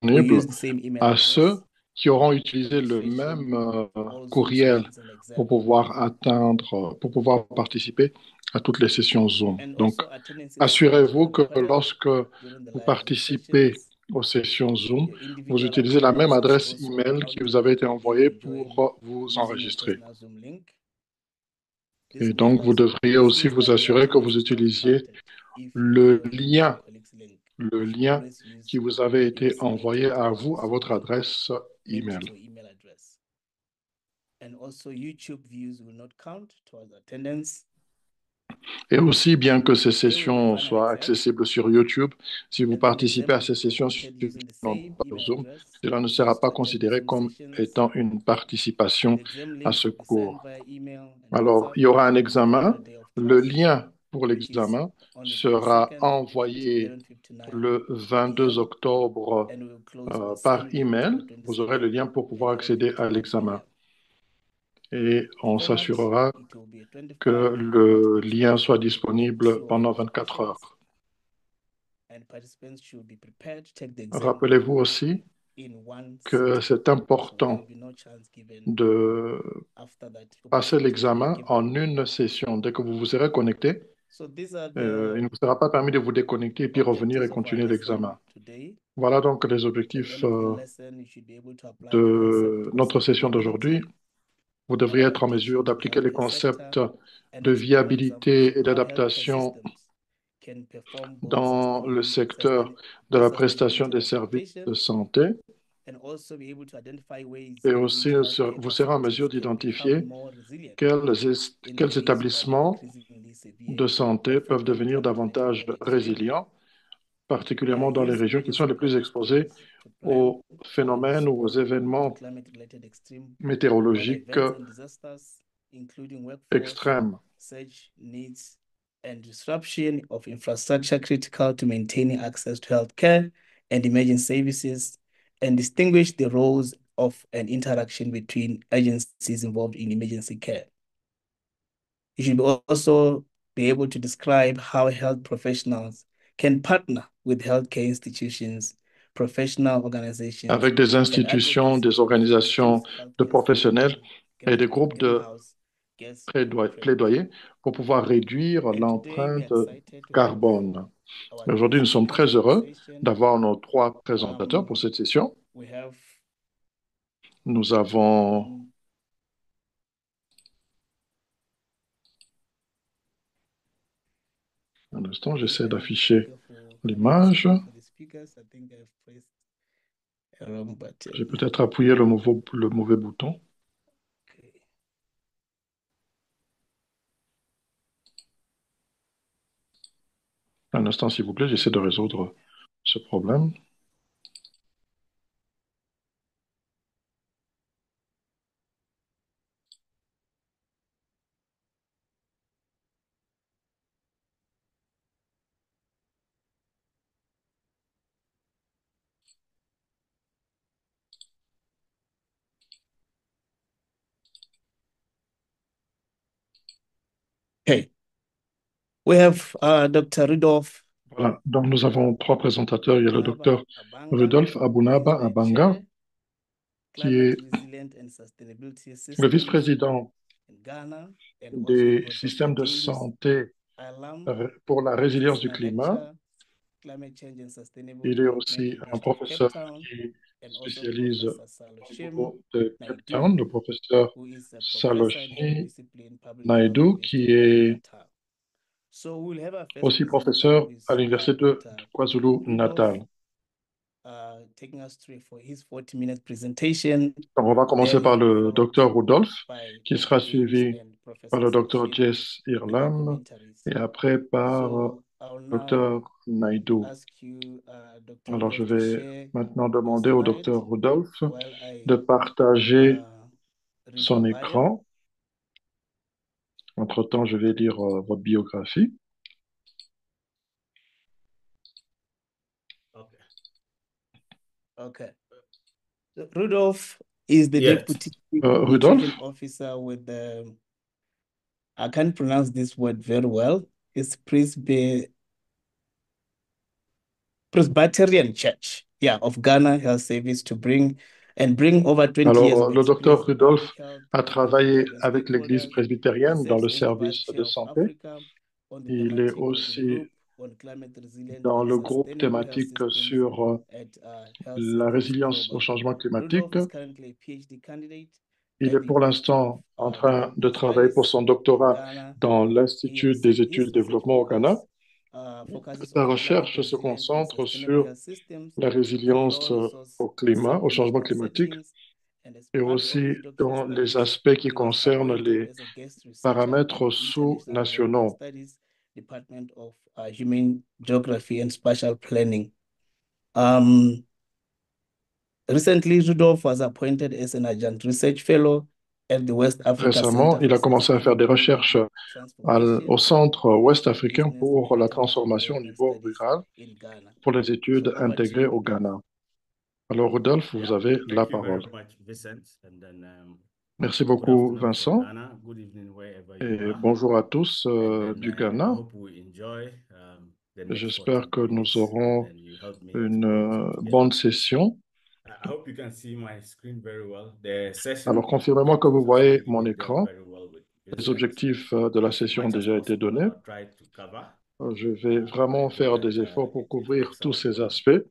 who disponible use the same email à ceux address qui auront for utilisé le même registration. Also, courriel students and pour exam pouvoir invigilation. atteindre, pour pouvoir participer à toutes les sessions Zoom. And Donc, also, attendance information assurez-vous are que required lorsque during the vous live Zoom participez sessions. aux sessions Zoom, Your vous individual utilisez la même attendance is adresse also email qui vous counted avait été if envoyée you join pour vous using your enregistrer. personal Zoom link. Et donc, This aussi means vous that your assurer que attendance vous is not utilisiez counted if you le join using your lien, colleague's link. le You should lien always qui use vous avait your été envoyé designated à vous, à Zoom votre link adresse linked email. to your email address. And also, YouTube views will not count towards attendance. Et aussi, bien que ces Here we have sessions an soient exam, accessibles sur YouTube, si vous and an participez exam à will ces be sessions sur conducted YouTube, using the non same pas sur email Zoom, address cela ne sera used to pas attend the considéré Zoom comme sessions. étant une The participation exam à link ce will be sent cours. via email and Alors, WhatsApp il y aura un on the examen. final day of Le class, lien pour which is l'examen on the sera 22nd at envoyé 11:59 le 22 p.m. octobre and will close on the par same day, email. October Vous aurez le 22nd lien pour at pouvoir accéder à 11:59 l'examen. p.m. Et The on format, s'assurera it will be a que 25 le lien participant soit and disponible 2 of-hour pendant 24 questions, heures. and participants should be prepared to take the exam Rappelez-vous aussi in one que sitting. c'est So there will important be no chance given de after that passer opportunity to l'examen regive. en une session. Dès que vous vous serez connecté, So these are il the ne vous sera pas permis de vous déconnecter et puis revenir et objectives of our continuer lesson l'examen. today. Voilà donc les At the objectifs end of the lesson, you should be able to apply the concept de of notre session d'aujourd'hui. sustainability Vous and devriez être en mesure adaptation in the d'appliquer les healthcare concepts sector and de explore examples of viabilité et how healthcare d'adaptation systems can perform both dans le secteur de la prestation sustainability des services de occupations, santé. and also be able to identify ways Et in aussi, which healthcare vous serez en facilities mesure can become d'identifier more resilient quels, in the quels face of établissements increasingly de severe or santé peuvent frequent devenir climate-related davantage health extremes. résilients, particulièrement dans les Use régions qui sont les plus municipal exposées funds to plan aux for and phénomènes ou aux respond to événements climate-related extreme weather météorologiques events and disasters, including workforce extrêmes. surge needs and disruption of infrastructure critical to maintaining access to healthcare and emergency services, and distinguish the roles of an interaction between agencies involved in emergency care. You should also be able to describe how health professionals can partner with healthcare institutions, professional organizations, Avec des and institutions, advocacy des groups to organisations reduce de healthcare professionnels et des groupes de greenhouse gas footprint. plaidoyer pour pouvoir réduire And today we are l'empreinte excited to have carbone. our three Aujourd'hui, nous sommes speakers très for the heureux session. d'avoir nos trois présentateurs pour cette session. We have Nous avons, un instant, I think j'essaie I have a d'afficher trigger for l'image. for the speakers. I think I've pressed a wrong J'ai button. peut-être appuyé le mauvais bouton. Okay. Un instant, s'il vous plaît, j'essaie de résoudre ce problème. Okay. We have Dr. Rudolph Voilà. Donc, nous avons trois présentateurs. Il y a le Abunaba docteur Abanga, Rudolph who is Abunaba the Abanga, Chair, qui Climate est Resilient and Sustainability le Systems vice-président in Ghana, and also we've des got Dr. systèmes de James santé Alam, pour la who is a résilience du senior climat. lecturer, Climate Change and Sustainable Il est Development, aussi un University of Cape professeur Town, qui and also spécialise Professor au Saloshim niveau de Cape Naidu, Town, le professeur who is a professor in health Saloshi discipline, public health, Naidu, University qui of est KwaZulu-Natal. So we'll have our first aussi presenter, who professeur à is l'Université de Dr. KwaZulu-Natal. Rudolph, taking us through for his 40-minute presentation. Donc, on va commencer Then par he'll be le followed docteur Rudolph, by qui Dr. sera James suivi and par Professor le docteur Saloshim Jess with the Irlam commentaries. et après par So I'll now docteur Naidu. ask you, Dr. Alors, je Rudolph, to vais share maintenant your demander au slide docteur Rudolph while I de partager read your son bio. écran. Entre-temps, je vais lire votre biographie. Okay. Okay. So Rudolph is the Yes. Deputy Chief Rudolph, Nutrition Officer with the, I can't pronounce this word very well. It's Presbyterian Church. yeah, of Ghana Health Service to bring over 20 years Alors, of le docteur experience in Rudolph public health, a working with travaillé relevant avec l'Église stakeholders, presbytérienne dans serves le as the vice service chair de of santé. Africa on the Il est thematic working aussi group on climate resilient dans and le groupe sustainable health thématique systems sur at Health la Service résilience au Global. changement climatique. Rudolph is currently a PhD candidate Il at est the pour University of l'instant en train de Development travailler pour Studies son in doctorat Ghana. dans l'Institut des His études research développement au Ghana. focuses Sa on climate recherche se resilient and concentre sustainable sur health systems la in résilience low-resource au climat, au changement sub-Saharan climatique, settings. And as et part of aussi his doctoral dans les studies, aspects qui he was concernent appointed les as a guest researcher in paramètres the International Development sous-nationaux. Studies Department of Human Geography and Spatial Planning. Um, Recently, Rudolph was appointed as an adjunct research fellow at the West Africa Récemment, Center il for a commencé à faire des Sustainable recherches Urban au Transformation Centre and ouest africain Agribusiness pour la International transformation au Development niveau Studies rural in Ghana. pour les études So over to intégrées you, au Rudolph. Ghana. Alors, Rodolphe, vous Yeah, avez la thank you parole. very much, Vincent. And then Merci good beaucoup, afternoon from Vincent, Ghana. Good evening wherever you et are. bonjour à tous And then du I Ghana. hope we enjoy the next J'espère 40 que nous minutes, and aurons then you help me to une bring it all together. bonne session. I hope you can see my screen very well. The session Alors, confirmez-moi que vous objectives has voyez already mon been done écran. very well with Les Vincent. objectifs de la As session ont much as déjà été possible, donnés. I'll try to cover. Je vais vraiment I hope faire that des efforts pour it couvrir works tous out ces well. aspects.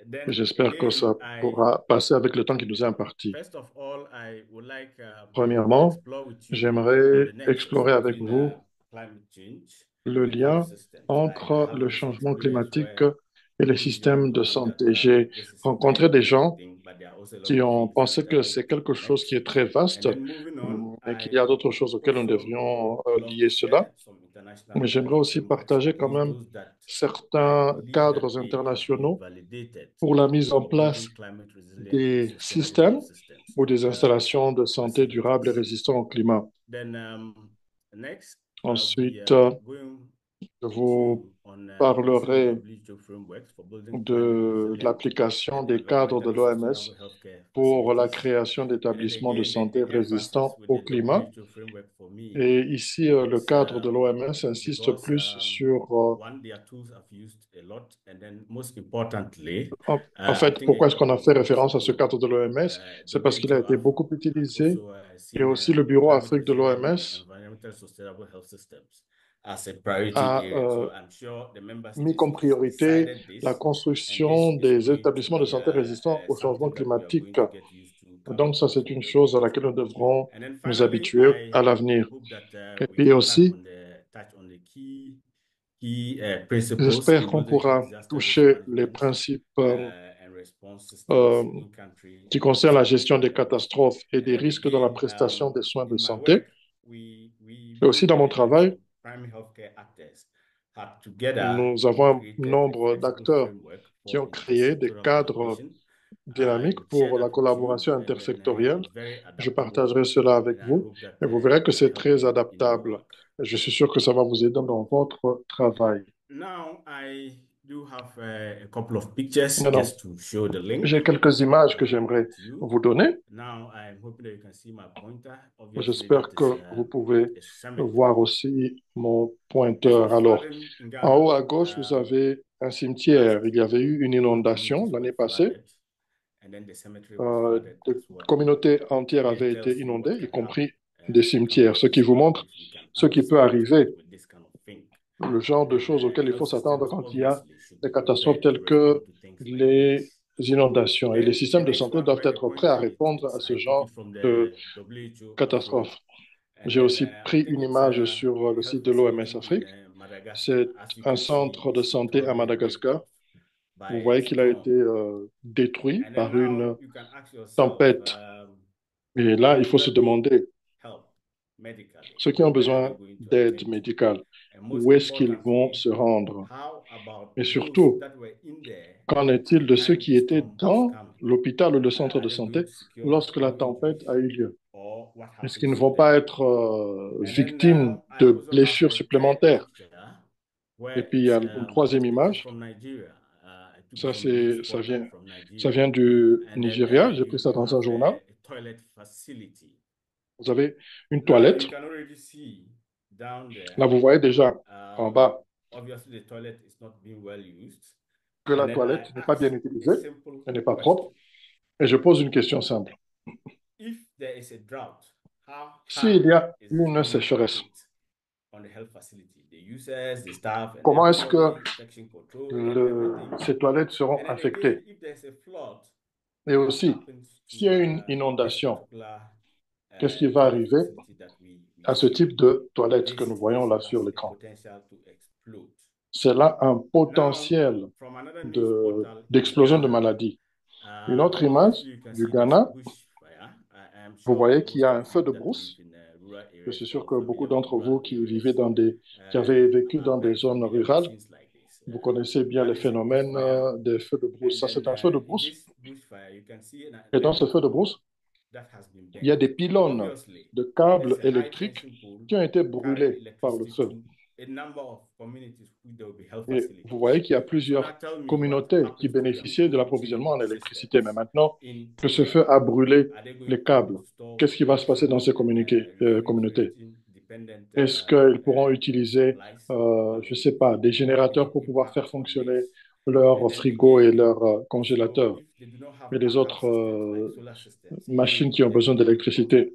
Then J'espère que again, ça pourra passer avec le temps qui nous est imparti. first of all, I would like to Premièrement, explore with you j'aimerais the nexus explorer avec between vous climate change le and health lien systems. I entre have le listened to changement players climatique where et les people usually systèmes de believe that santé. J'ai this is a very rencontré des basic gens thing, but there are also a lot qui of ont things pensé that que c'est quelque chose interconnect. qui est très vaste, And then moving on, mais qu'il y a I d'autres choses auxquelles nous also devrions love to lier cela. share some international Mais j'aimerais aussi frameworks, partager at quand least même those that I certains believe that cadres they have been internationaux validated pour la mise en in place building climate resilient and des sustainable systèmes health systems ou and des installations de santé durable et facilities. résistants au climat. Then next, I'll be Ensuite, going je with vous you on using the parlerai WHO frameworks for building climate de resilient l'application and des cadres de environmentally l'OMS sustainable healthcare pour la facilities. création And then d'établissements de again, santé the emphasis résistants with au the climat. WHO framework for me Et ici, le is cadre de l'OMS insiste because plus sur... one, their tools I've used a lot, and then most importantly, en I fait, think pourquoi it est-ce qu'on a fait works référence à ce good. cadre de l'OMS? C'est parce qu'il a WHO été have beaucoup utilisé also et seen aussi le Bureau climate Afrique de resilient and l'OMS environmental sustainable health systems as a priority a area. So I'm sure the member mis states comme has priorité decided la this, and this construction is des going to établissements de be santé résistants au changement something that we are going climatique. to get used to coming Donc ça, up c'est from une the chose à laquelle WHO. nous devrons And then nous finally, habituer I à l'avenir. hope that Et we puis can aussi, touch on the key principles j'espère in qu'on building health pourra disaster risk toucher les management principes and response euh, systems in country qui and concernent la service gestion des providers. catastrophes et And des then risques dans la again, prestation des soins de in my santé. work, we Et aussi believe dans mon that travail, primary healthcare actors have together nous avons un created a nombre flexible d'acteurs framework qui for ont créé des intersectoral cadres collaboration. I dynamiques would share pour la that with you, collaboration and then intersectorielle. very Je adaptable, partagerai cela avec and I vous hope that et vous verrez que it will c'est help très you in your adaptable. work. Je suis sûr que ça va vous aider dans votre travail. Now, I do have a couple of pictures Maintenant, just to show the link j'ai quelques images que j'aimerais to you. vous donner. Now, I'm hoping that you can see my pointer. Obviously, J'espère that is que vous pouvez a cemetery. voir aussi mon This pointeur. was Alors, flooding in en Ghana haut à gauche, vous avez un last cimetière. Il y avait eu une the whole inondation communities were l'année passée. flooded, and then the cemetery was flooded Des as well. communautés entières This avaient été tells you what inondées, y can compris happen des in a couple cimetières, of ce qui vous montre if we can ce qui peut anticipate arriver, with this kind of thing. le genre And de then choses auxquelles il faut health s'attendre systems quand il y a obviously should des be catastrophes prepared to telles respond que to things like les this. inondations. Et les Then the systèmes de next santé one doivent where the être prêts à pointer répondre à is, ce I took genre it from de the WHO Afro. catastrophes. And J'ai then aussi I pris think une it's image a sur le health site de l'OMS facility in Afrique. Madagascar. C'est As you un could see, centre de it's santé à totally ripped Madagascar. off Vous by a voyez qu'il a été storm. détruit And then par now une you can ask yourself, tempête. Et là, il those faut se that need demander, help medically, ceux qui ont where are they besoin going to d'aide attend to? médicale, And most où est-ce qu'ils vont importantly, se rendre? how about Et those surtout, that were in there qu'en at est-il the de ceux time qui the étaient storm was dans coming? l'hôpital ou le centre Are de they going santé to secure lorsque la hospital tempête a injuries? eu lieu? Or what Est-ce qu'ils happens ne to vont them? pas être And then victimes I de also have blessures a third supplémentaires? picture Et where puis, il y a une troisième it is image. from Nigeria. I took it Ça, from a news ça portal vient, from ça Nigeria. vient du And then Nigeria. J'ai pris ça you dans un have journal. a toilet facility. Vous avez une Now toilette. you can already see down there. Là, vous voyez déjà en bas. Obviously, the toilet is not being well used. que la And then I toilette n'est pas bien ask a utilisée, simple elle n'est pas question. propre, et je pose une question simple. If there is a drought, how hard S'il y a is it une going to sécheresse, hit on the health facility, the users, the staff, and comment est-ce que everybody, infection control and everything? ces toilettes seront And then again, affectées? if there's a flood Et that aussi, happens s'il y to a une this inondation, particular qu'est-ce qui va toilet arriver facility that we à ce see, type de toilette que this nous voyons place là has sur a l'écran? potential to explode. C'est là un Now, potentiel from another news portal in d'explosion de Ghana, maladies. Une autre image obviously you can du see this Ghana, bushfire. I am vous sure voyez qu'il y most a of un feu you de that live brousse. in rural Je suis areas sûr or que beaucoup familiar with d'entre rural vous qui vivaient areas qui avaient vécu are dans des very zones familiar with rurales, things like this. vous connaissez bien les That is a phénomènes bushfire. des feux de brousse. And Ça, c'est then un feu de in brousse. this bushfire, you can see Et the dans ce feu de pole brousse, that has been il y a burnt. des pylônes Obviously, de there's câbles a high électriques tension pole qui ont été carrying brûlés par le electricity feu. to a number of communities who there will be health Et vous facilities. voyez qu'il y a So now plusieurs tell me what communautés qui happens to their bénéficiaient de cooling l'approvisionnement en électricité. Mais systems maintenant in que ce Ghana. feu a brûlé Are they going les to be able câbles, to store qu'est-ce qui va se passer dans ces petrol and communautés? refrigerating dependent Est-ce qu'ils pourront utiliser, supplies? je ne sais pas, des What will générateurs the pour pouvoir faire impact on fonctionner this? And leurs then frigos et again, leurs so congélateurs if they do not have et les backup autres systems like solar systems, machines even qui ont besoin electric vehicles, d'électricité?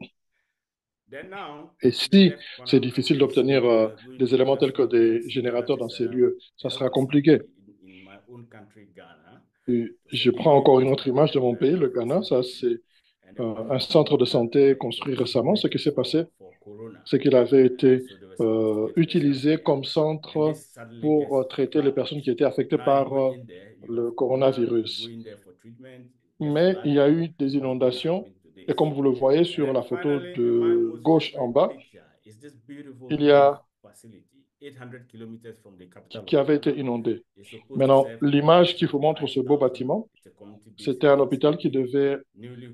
then now Et in the si left c'est corner difficile place, d'obtenir we are going des to éléments tels que Ogasua, we can des see that générateurs is dans ces a lieux, ça health sera compliqué. facility in my own country, Ghana. Et It's a je newly prends encore une built autre image de mon pays, le health Ghana. Ça, facility, c'est and the un person centre de that santé it construit was récemment. Ce qui meant s'est passé, for Corona. c'est qu'il avait été So they were supposed to get patients utilisé there, comme and centre this suddenly pour gets traiter les personnes qui flooded. étaient affectées Now you par go in there, you have le Corona, you go coronavirus. in there for treatment, it gets Mais il y a flooded. eu des What's going to inondations. happen to Et this? comme vous le voyez And sur then la photo finally, in my de most gauche en favorite bas, picture is this beautiful il y health a facility, 800 kilometers from the capital qui of avait été Ghana. inondé. It's supposed to Maintenant, serve l'image qui vous montre ce beau 5,000. bâtiment, It's a community-based c'était un health hôpital qui facility, devait newly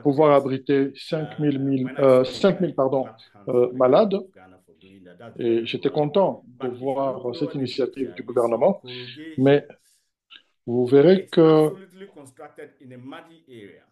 pouvoir constructed. abriter 5000 When I saw it, 5000 I pardon, clapped hands for the government malades. of Ghana for doing that. That's Et very j'étais remarkable. content de But if you look voir lower cette the initiative picture, du you see gouvernement. Koroge Mais Hills. vous verrez It's que absolutely constructed in a muddy area.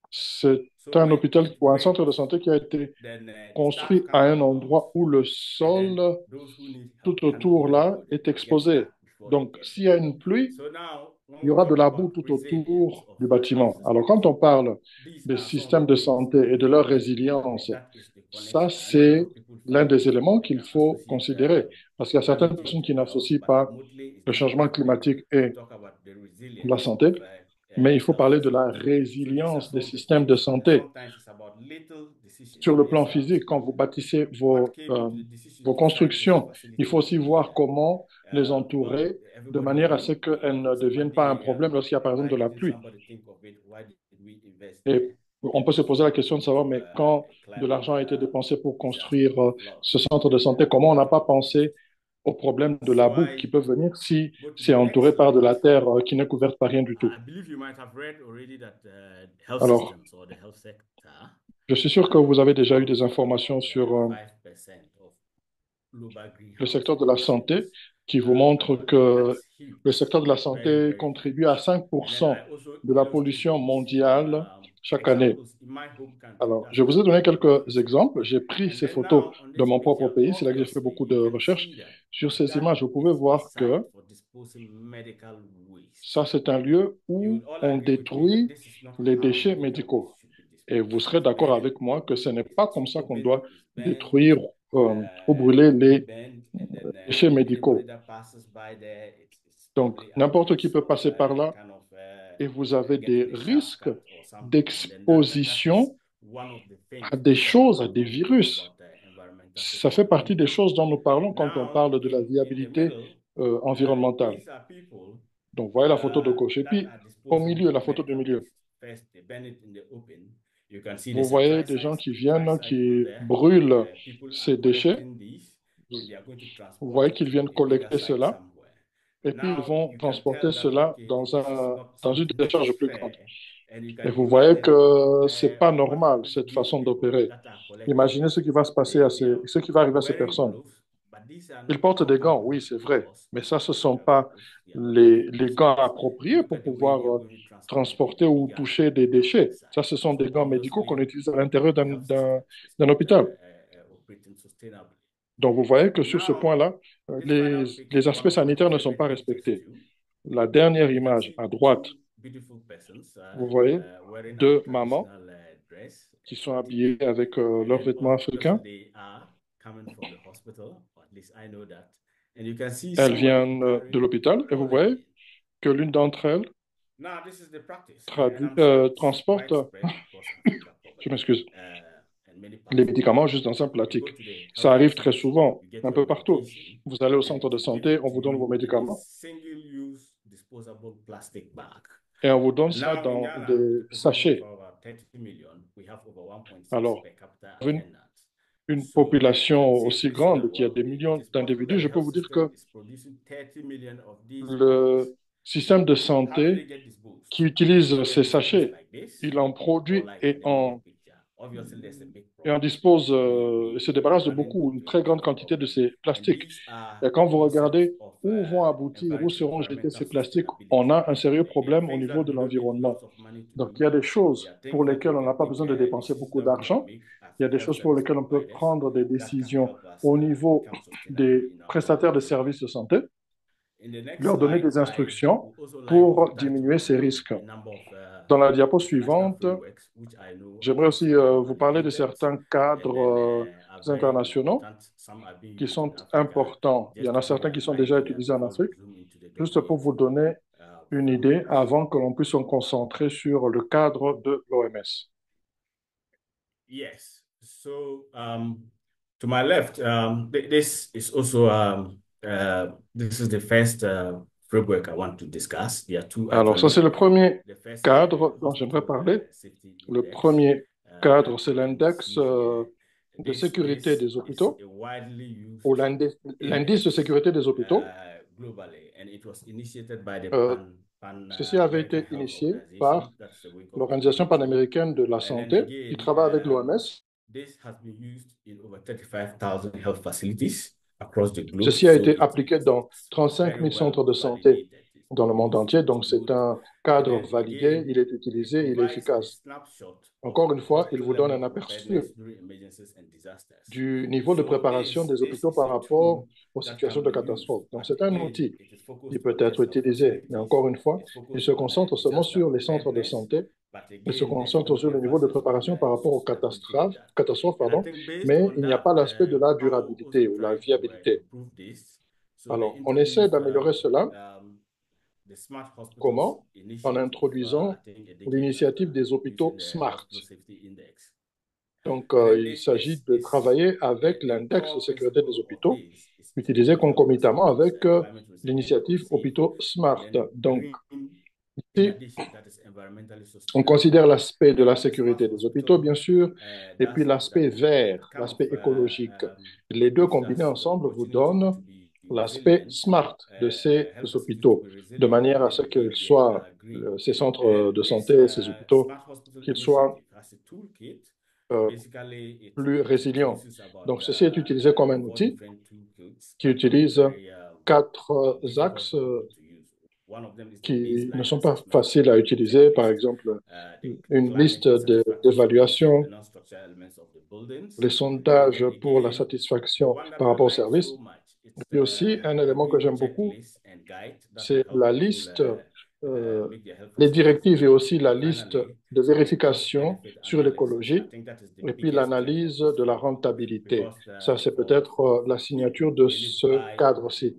c'est So un when hôpital it ou un centre de rains, santé qui a été then the staff construit à can't un come out. endroit où le And then sol those who need help tout can't autour even là go there. est They get exposé. stuck before they Donc, get s'il y there. a une pluie, So now, when il y we aura de talk la boue about tout resilience autour of du health bâtiment. Alors, systems, quand on parle these des are some of the systèmes de things santé that et we de should leur consider. résilience, That is the ça, connection. I know a lot c'est of people l'un find des éléments qu'il faut associate considérer. Parce qu'il y a certaines gravity personnes with qui health, n'associent but pas mostly it's le just changement important climatique to et talk about the la resilience of santé, mais il faut health parler de la systems. So these are résilience des some of the systèmes de things. santé. Sometimes it's about little decisions. Sur For le plan instance, physique, quand vous bâtissez what came into the decision vos to site this constructions, il faut facility aussi in voir Ghana? comment les Well, entourer de everybody manière à ce knew qu'elles it ne was a deviennent muddy pas un area. problème lorsqu'il y a par exemple Why de la didn't pluie. somebody think of it? Why did we invest Et there? on peut se poser la question de savoir, Into mais quand a de climate l'argent a été dépensé pour disaster construire of flood. ce centre de santé, comment on n'a pas pensé au problème de la So boue qui I peut venir si go to c'est the next entouré par de slide. la terre qui n'est couverte par rien du tout. I believe you might have read already that health Alors, systems or the health sector je suis sûr que vous avez déjà eu des accounts for informations sur 5% of global le greenhouse secteur de la santé emissions. qui vous montre que That's huge. le secteur de la Very, santé very contribue à huge. And then I 5% also de la illustrate pollution this from mondiale chaque année. examples in my home country. Alors, That's je where vous ai I donné do my quelques research. exemples. J'ai pris And ces then photos now on de this mon propre picture, pays. C'est là que j'ai fait obviously, beaucoup de you can recherches. see that Sur ces that images, vous pouvez is a voir que site for disposing medical waste. ça, c'est un lieu You où will all on agree with me that détruit this is not les how déchets medical médicaux. waste should be Et disposed. vous serez It's d'accord burned, avec moi que ce n'est pas comme ça qu'on open, doit it's burned, détruire ou brûler les burned, and then déchets anybody médicaux. that passes by there, it's Donc, probably at n'importe qui risk peut of passer par là kind of et vous avez des getting a sharp risques cut or something. And then that is d'exposition one of the à things des we talk choses, à about des when we talk virus. about environmental Ça fait partie des sustainability. choses dont nous parlons quand on Now, parle de la in the viabilité middle, environnementale. these are people Donc, voyez la photo de gauche. Et that puis, are au disposing milieu, la photo du medical milieu, waste. First, they burn it in the open. You can see vous there's a voyez des gens qui viennent, tri-site over qui there. brûlent People are ces déchets. collecting these and they are going to Vous transport voyez it qu'ils to viennent a bigger collecter site cela somewhere. et puis ils Now vont you can transporter tell that cela okay, this is not dans une something that décharge is plus grande. fair, and you Et can vous voyez imagine que c'est pas what normal, happens to cette these façon people d'opérer. that are collecting Imaginez ce this. qui va se passer They are ce qui va arriver à ces wearing personnes. gloves, but these are Ils not portent des proper gants, oui, gloves c'est vrai, because mais these ça, are ce ne sont surgical pas gloves. They are not meant for les these gants things. And appropriés look pour at the way pouvoir they are going to transport it to transporter a ou bigger toucher des déchets. Ça, site. ce sont So des gants médicaux qu'on obviously, utilise à l'intérieur the health system is d'un not hôpital. operating sustainably. Donc, vous voyez que sur ce Now, point-là, this final les picture, one aspects of my sanitaires ne sont favorite pas pictures respectés. too. La dernière image à droite, two beautiful persons vous voyez wearing a deux mamans traditional dress, qui sont pointing, habillées avec and leurs then vêtements obviously africains. they are coming from the hospital, or at least I know that. And you can see Elles somebody viennent de carrying l'hôpital et vous voyez collagen. que l'une d'entre elles Now, this is the practice, and I'm sure it's transporte, widespread across Africa, je probably, m'excuse, and many les parts of the médicaments world. juste dans un You go plastique. to the Ça health arrive très facility, souvent, you get un your peu partout. medication, Vous allez au and centre de it's santé, given on to vous donne vos you in a médicaments single-use disposable plastic bag. et on vous donne ça Now, in dans Ghana, des with a population of sachets. about 30 million, we have over 1.6 Alors, per capita une, attendants. une So you population can aussi safely say grande that, qui a well, des it millions is possible d'individus, that je the peux health vous dire system que is producing 30 million of these bags. le système de So how do they santé get this boost? qui utilise They get ces this boost sachets, like this, il en or produit like in the middle picture. Obviously, there's a big et en problem. dispose et se We débarrasse are de running beaucoup, une into a très grande big quantité de problem. ces And plastiques. these are Et quand vous concepts regardez of où vont aboutir, où seront jetés environmental ces plastiques, on sustainability. a un sérieux There are problème au things niveau that de we don't need l'environnement. lots of money to Donc, do. il y a des There choses are things pour that we lesquelles on n'a can pas take besoin de dépenser decisions beaucoup that we can d'argent. make as Il y a des health choses pour service lesquelles on peut providers prendre des that can décisions help us au niveau become sustainable des in our prestataires de lives. services de santé, In the next leur donner slide, des I instructions would also like to pour touch diminuer on ces risques. a number of Dans la diapo international suivante, frameworks, which I know are j'aimerais aussi considered vous parler de validated certains and then cadres are very internationaux important. Some are being qui used in sont Africa. importants. Il y Just en to a give certains an qui sont déjà idea utilisés en before we Afrique, zoom into the juste pour vous WHO donner une idée frameworks. avant que l'on puisse se concentrer sur le cadre de l'OMS. Yes. So to my left, this is also this is the first framework I want to discuss. There are two Alors, ça, c'est actually. le premier The first is cadre the dont j'aimerais Hospital parler. Safety Le Index premier cadre, c'est that you can l'index see here. de sécurité This des is hôpitaux a widely ou used l'indice de index sécurité des hôpitaux. globally, and it was initiated by the Euh, Pan Ceci avait American été Health initié Organization. par That's the wing of the l'Organisation WHO. panaméricaine de la And then santé qui again, travaille avec l'OMS. this has been used in over 35,000 health facilities across the globe. Ceci a So été appliqué dans it's 35 very 000 centres well de santé validated. dans le monde entier. Donc, It's c'est good. un And cadre then validé, again, il est it utilisé, il est provides a efficace. snapshot of Encore une fois, il hospital vous donne level un aperçu preparedness during emergencies and disasters. du niveau de So préparation des this hôpitaux is par a tool rapport aux that situations can de be used, catastrophe. Donc, but c'est un again, outil it is qui focused peut on être just health utilisé. Mais facilities. encore une fois, It il focuses se on concentre seulement disaster sur les centres de preparedness, santé. but Il se again, there's concentre more sur le niveau de emphasis on préparation par rapport aux sustainability than that. catastrophes, And I pardon, think based mais on il n'y a that, pas l'aspect de la I will also durabilité ou la try to viabilité. improve this. So they Alors, on essaie introduced d'améliorer cela. the Smart Hospitals Comment? En Initiative, I introduisant think a decade back l'initiative now, des hôpitaux using the SMART. Hospital Safety Index. Donc, And then il s'agit de this travailler avec the l'index de core sécurité des principle of hôpitaux, this is to utilisé make health concomitamment facilities avec climate resilient and l'initiative safe, hôpitaux and SMART. then Donc, green in ici, addition, that is environmentally on sustainable. considère l'aspect de Now, la what the Smart sécurité des hôpitaux, Hospital bien sûr, et puis does is that l'aspect it vert, kind of l'aspect écologique. Les deux gives combinés us the ensemble vous opportunity donnent to be l'aspect resilient, SMART de ces health facilities to hôpitaux, be de resilient, manière and à then ce qu'ils again, they soient, are green. ces centres And de this santé, ces hôpitaux, Smart Hospital qu'ils soient Initiative has a toolkit. euh, Basically, plus it résilients. consists about Donc, ceci est utilisé comme un four outil different toolkits qui that can be utilise very quatre difficult axes for people to use. One of them is the qui ne baseline sont pas assessment faciles à utiliser. Par checklist, exemple, the une liste climate satisfactory scores, the d'évaluation, non-structural elements of the buildings, les and sondages then pour la again, the satisfaction one that par I rapport au like service. so much, Et it's puis aussi, un the élément que green j'aime beaucoup, checklist and guide that will c'est help la people liste, make their health les facilities directives et green. aussi la And liste finally, de the vérification cost-benefit sur analysis. I l'écologie think that is the et puis biggest strength of l'analyse this de la framework rentabilité. because Ça, c'est for peut-être la signature people de to really ce buy cadre-ci, into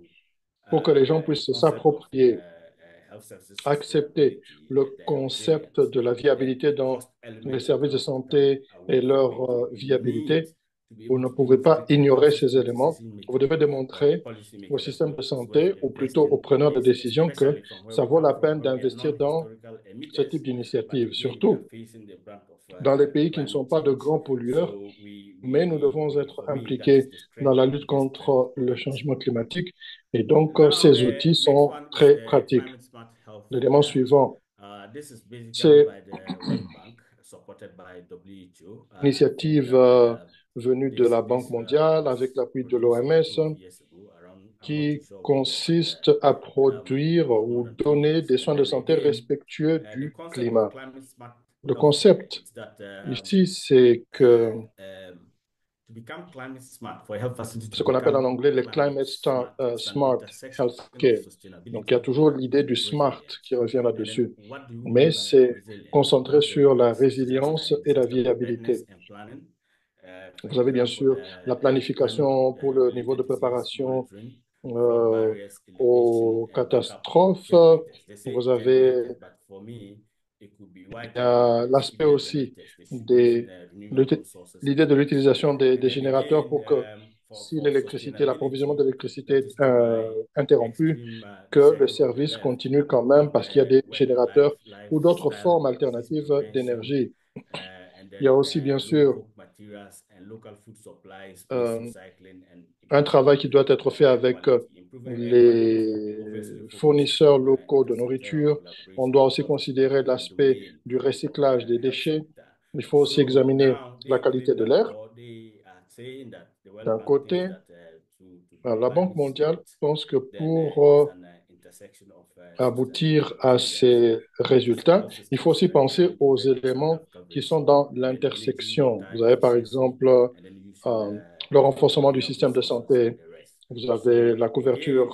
pour que les gens a puissent concept of s'approprier, health services accepter sustainability le and concept resilience, de la then viabilité the dans cost les element services de cannot become santé a et way for leur people. You need viabilité. to be Vous able ne to pouvez pas demonstrate to the health ignorer ces system éléments. decision Vous maker devez or the démontrer policy au maker that système well, de it's worth santé, ou plutôt aux investing in preneurs de this, décision, que especially from where ça we vaut come la from, peine where we are d'investir dans non-historical ce emitters, type but d'initiative, again, we are surtout facing the brunt of dans les pays qui ne sont climate pas de change. grands pollueurs, So mais nous devons être for me, that is impliqués the dans strength la of lutte this contre framework. le changement climatique. Et donc, Now, ces the outils next sont one is très the pratiques. Climate Smart Health L'élément suivant, this is basically c'est by the World Bank, supported by WHO. I think l'initiative that venue de la Banque mondiale was avec l'appui de produced a couple of l'OMS years ago. Around, I'm not too qui sure which year, but consiste à produire it was more ou than 2 donner years. des And soins de then santé again, respectueux the du concept of climat. climate smart Le healthcare concept is that ici, c'est que to become climate smart for a health facility ce to qu'on appelle en become anglais les climate climate smart. It's an smart intersection of healthcare. Donc, il y a sustainability toujours l'idée du and smart qui resilience. revient And then là-dessus. what do you Mais mean by c'est resilience? concentré Because the sur la word starts résilience by et la system viabilité. preparedness and planning. For Vous avez bien example, sûr la climate planification pour le niveau de related disease préparation monitoring, flood euh, barriers, elevation, aux and backup catastrophes. generators. They say Vous avez generators, but for me, it could be why generators. If l'aspect they're aussi generators, they should be using des renewable sources l'idée de energy. l'utilisation And des then générateurs again, pour que si for l'électricité, l'approvisionnement sustainability, d'électricité that is est to my interrompu, extreme que le circle on the service left, continue quand même parce qu'il y a des where the générateurs ou d'autres lifestyle formes disease alternatives prevention, d'énergie. and Il y a then aussi bien sûr local materials and local food supplies, waste euh, recycling, and un travail qui doit être fait air avec quality. Improving air quality obviously les focuses fournisseurs on locaux de intersectoral nourriture. On collaboration doit aussi because it's considérer l'aspect multi-domain du recyclage des health déchets. sector. Il faut aussi So examiner now la they qualité claim de that, l'air. or they are saying that the World D'un Bank thinks côté, that to be la Banque climate mondiale smart, pense que then pour there's an intersection of aboutir sustainability, à resilience, ces and résultats, health il faut systems aussi penser aux resilience and éléments health qui sont coverage. dans And then energy, l'intersection. water Vous avez par efficiency, exemple and then use le renforcement du renewable système de sources and santé. the rest. Vous avez So la again, couverture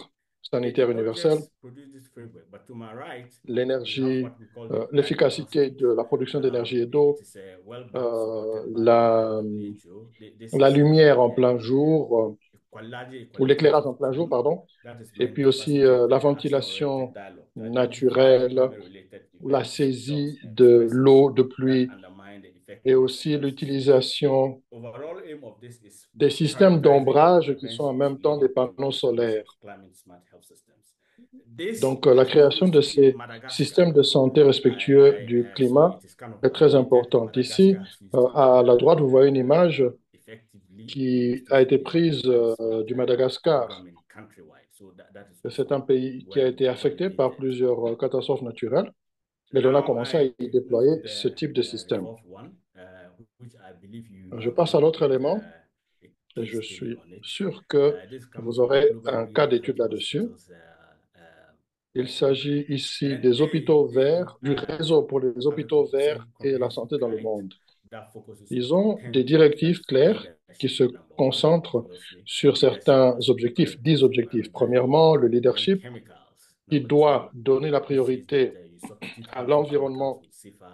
they did sanitaire not universelle, just produce this framework, but to my right, we have l'énergie, what we call the l'efficacité diagnostic. de la production Now, d'énergie et it d'eau, is well supported by la, WHO. This la is lumière en plein jour, largely a ou l'éclairage en qualitative plein jour, tool pardon, that is et meant puis to aussi facilitate la action-oriented ventilation dialogue to identify naturelle, climate-related la events, shocks, saisie and de stresses l'eau de that pluie undermine the et effectiveness of aussi health systems. l'utilisation Overall aim of this is des systèmes prioritizing d'ombrage qui sont en interventions même temps des leading to panneaux inclusive solaires. climate-smart health systems. This Donc, la has been création de hosted in ces Madagascar. systèmes de santé respectueux du So climat it is kind of est très coordinated. importante. Ici, Madagascar has used à la droite, vous voyez une image effectively qui a été extensively prise climate-smart du Madagascar. programming countrywide. So that is C'est un also pays qui a well été affecté par coordinated. plusieurs catastrophes naturelles, et l'on a Now commencé à I y move déployer to ce type de the système. fourth one, which I believe you Je are passe going à to l'autre get élément, a et case je study suis on it. sûr que This comes vous from the aurez Global un Green cas d'étude Effect là-dessus. Hospitals Il framework. s'agit And ici then des hôpitaux verts, du are réseau pour les having hôpitaux a verts et la comprehensive santé dans le guide monde. that focuses Ils on ont 10 des concepts: directives claires qui leadership, se number one, concentrent obviously, sur leadership certains as objectifs, 10 preparedness, objectifs. environmental health, Premièrement, le and then leadership chemicals, qui number two, doit donner la which says that priorité you substitute à harmful chemicals l'environnement with safer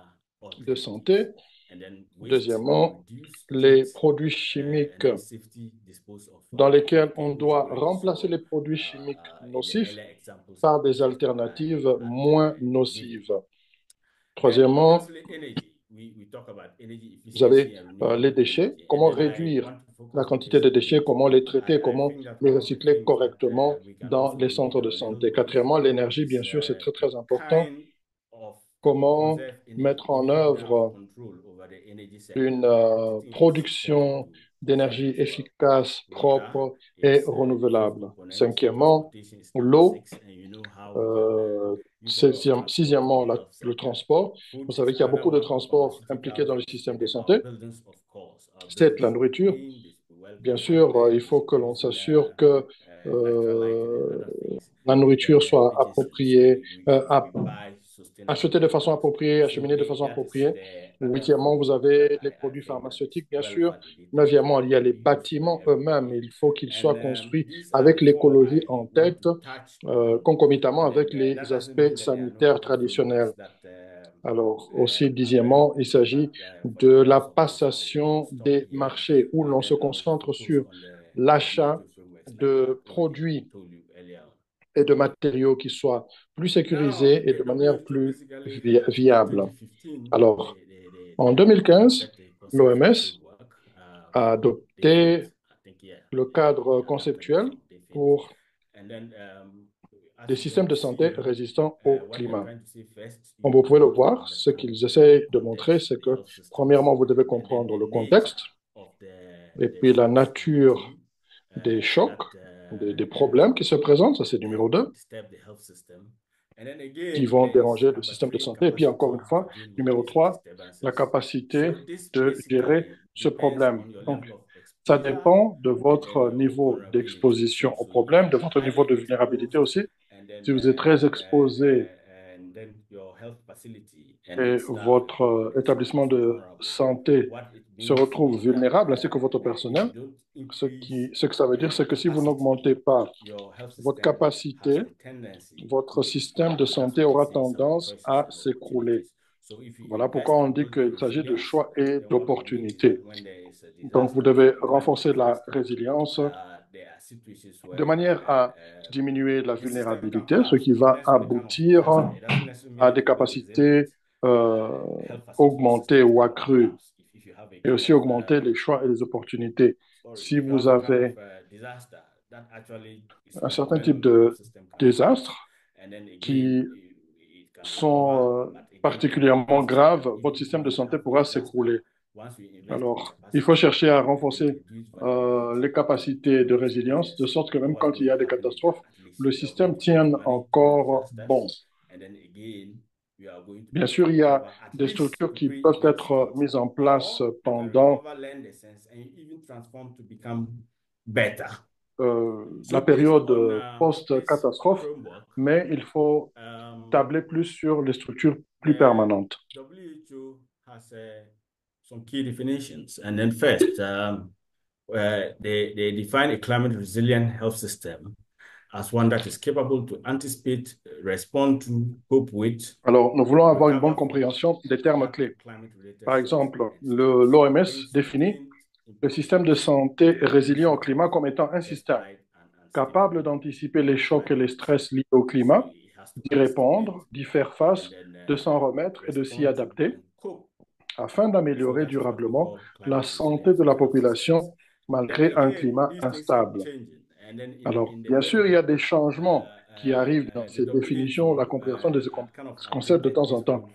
de alternatives, santé. and then waste, Deuxièmement, reduce, treat, les produits and chimiques then safety dispose of dans lesquels on anything, which we doit already remplacer saw les produits chimiques in the nocifs earlier examples I par des presented alternatives at moins the beginning. nocives. Then Troisièmement, obviously energy. We talk about energy vous avez efficiency and les renewable déchets, energy. And comment then I réduire want to la focus on quantité this de a déchets, bit. comment les traiter, I comment think that les one of the recycler things that correctement we can dans also les lead centres de our santé. development Quatrièmement, on l'énergie, bien is sûr, c'est très, the très important. kind of Comment conserve energy. mettre Do en we have enough œuvre control over the energy sector? une The thing is important production to conserve d'énergie it well. efficace, Water propre et is a key renouvelable. component. Cinquièmement, Transportation is number l'eau. six, and you know how we can use a lot of transport in Sixièmement, the health le sector. transport. Vous Food savez is qu'il y a another beaucoup de one. transports impliqués Pharmaceuticals, dans le système and de then our santé. buildings, of course. Our C'est la buildings should be nourriture. clean, they should be well Bien sûr, prepared, il they faut should que be l'on using s'assure que natural lighting and other things. la And then nourriture soit which is appropriée, if we buy sustainable achetée de façon products. appropriée, So acheminée de façon that is appropriée. the other Huitièmement, vous framework that avez les I produits think that is pharmaceutiques, bien well sûr. validated Neuvièmement, il y a les to be used by bâtiments eux-mêmes. everybody. Il faut qu'ils soient And construits these are the avec four l'écologie I en want tête, to touch on. concomitamment And then avec les that doesn't aspects mean that there are no sanitaires other frameworks traditionnels. that Alors, aussi, are very dixièmement, il important, s'agit but for de the la purpose of this, I will passation stop des here, marchés où and l'on se then I will concentre focus sur on the l'achat regulatory frameworks like de I've already produits told you earlier on. et de matériaux qui soient plus Now, sécurisés et the de manière WHO plus basically in viable. 2015, Alors, en they 2015, set a conceptual l'OMS framework a for adopté decades. I think, yeah, le they cadre adapted it conceptuel from decades. pour And then, des as you're systèmes going de to santé see, résistants au what they're climat. trying to say first, Comme vous pouvez you le need to voir, ce understand qu'ils essaient de montrer, context, c'est the que, health systems, premièrement, vous devez and then comprendre the le nature contexte, of et the puis la shocks we nature see des chocs, that des problèmes qui se présentent, ça c'est numéro 2, disturb the health system. And then qui again, vont there's déranger le number système de three, santé. Et puis encore capacity une to fois, deal with numéro these 3, la disturbances. capacité So this de gérer basically ce depends problème. on your Donc, level of ça exposure dépend de and then votre your niveau vulnerability. d'exposition au If you problème, de are votre niveau highly de vulnérabilité exposed, aussi. and then Si vous êtes très exposé your et votre établissement de santé se retrouve vulnérable, ainsi que votre personnel, ce que ça veut dire, c'est que si vous n'augmentez pas votre capacité, votre système de santé aura tendance à s'écrouler. Voilà pourquoi on dit qu'il s'agit de choix et d'opportunités. Donc, vous devez renforcer la résilience de manière à diminuer la vulnérabilité, ce qui va aboutir à des capacités euh, augmentées ou accrues, et aussi augmenter les choix et les opportunités. Si vous avez un certain type de désastres qui sont particulièrement graves, votre système de santé pourra s'écrouler. Alors, il faut chercher à renforcer les capacités de résilience, de sorte que même quand il y a des catastrophes, le système tienne encore bon. Bien sûr, il y a des structures qui peuvent être mises en place pendant la période post-catastrophe, mais il faut tabler plus sur les structures plus permanentes. WHO has some key definitions. And then first, they define a climate resilient health system as one that is capable to anticipate, respond to, cope with. Alors, nous voulons avoir une bonne compréhension des termes clés. Par exemple, l'OMS définit le système de santé résilient au climat comme étant un système capable d'anticiper les chocs et les stress liés au climat, d'y répondre, d'y faire face, de s'en remettre et de s'y adapter, afin d'améliorer durablement la santé de la population malgré un climat instable. Alors, bien sûr, il y a des changements qui arrivent dans ces définitions, la compréhension de ce concept de temps en temps.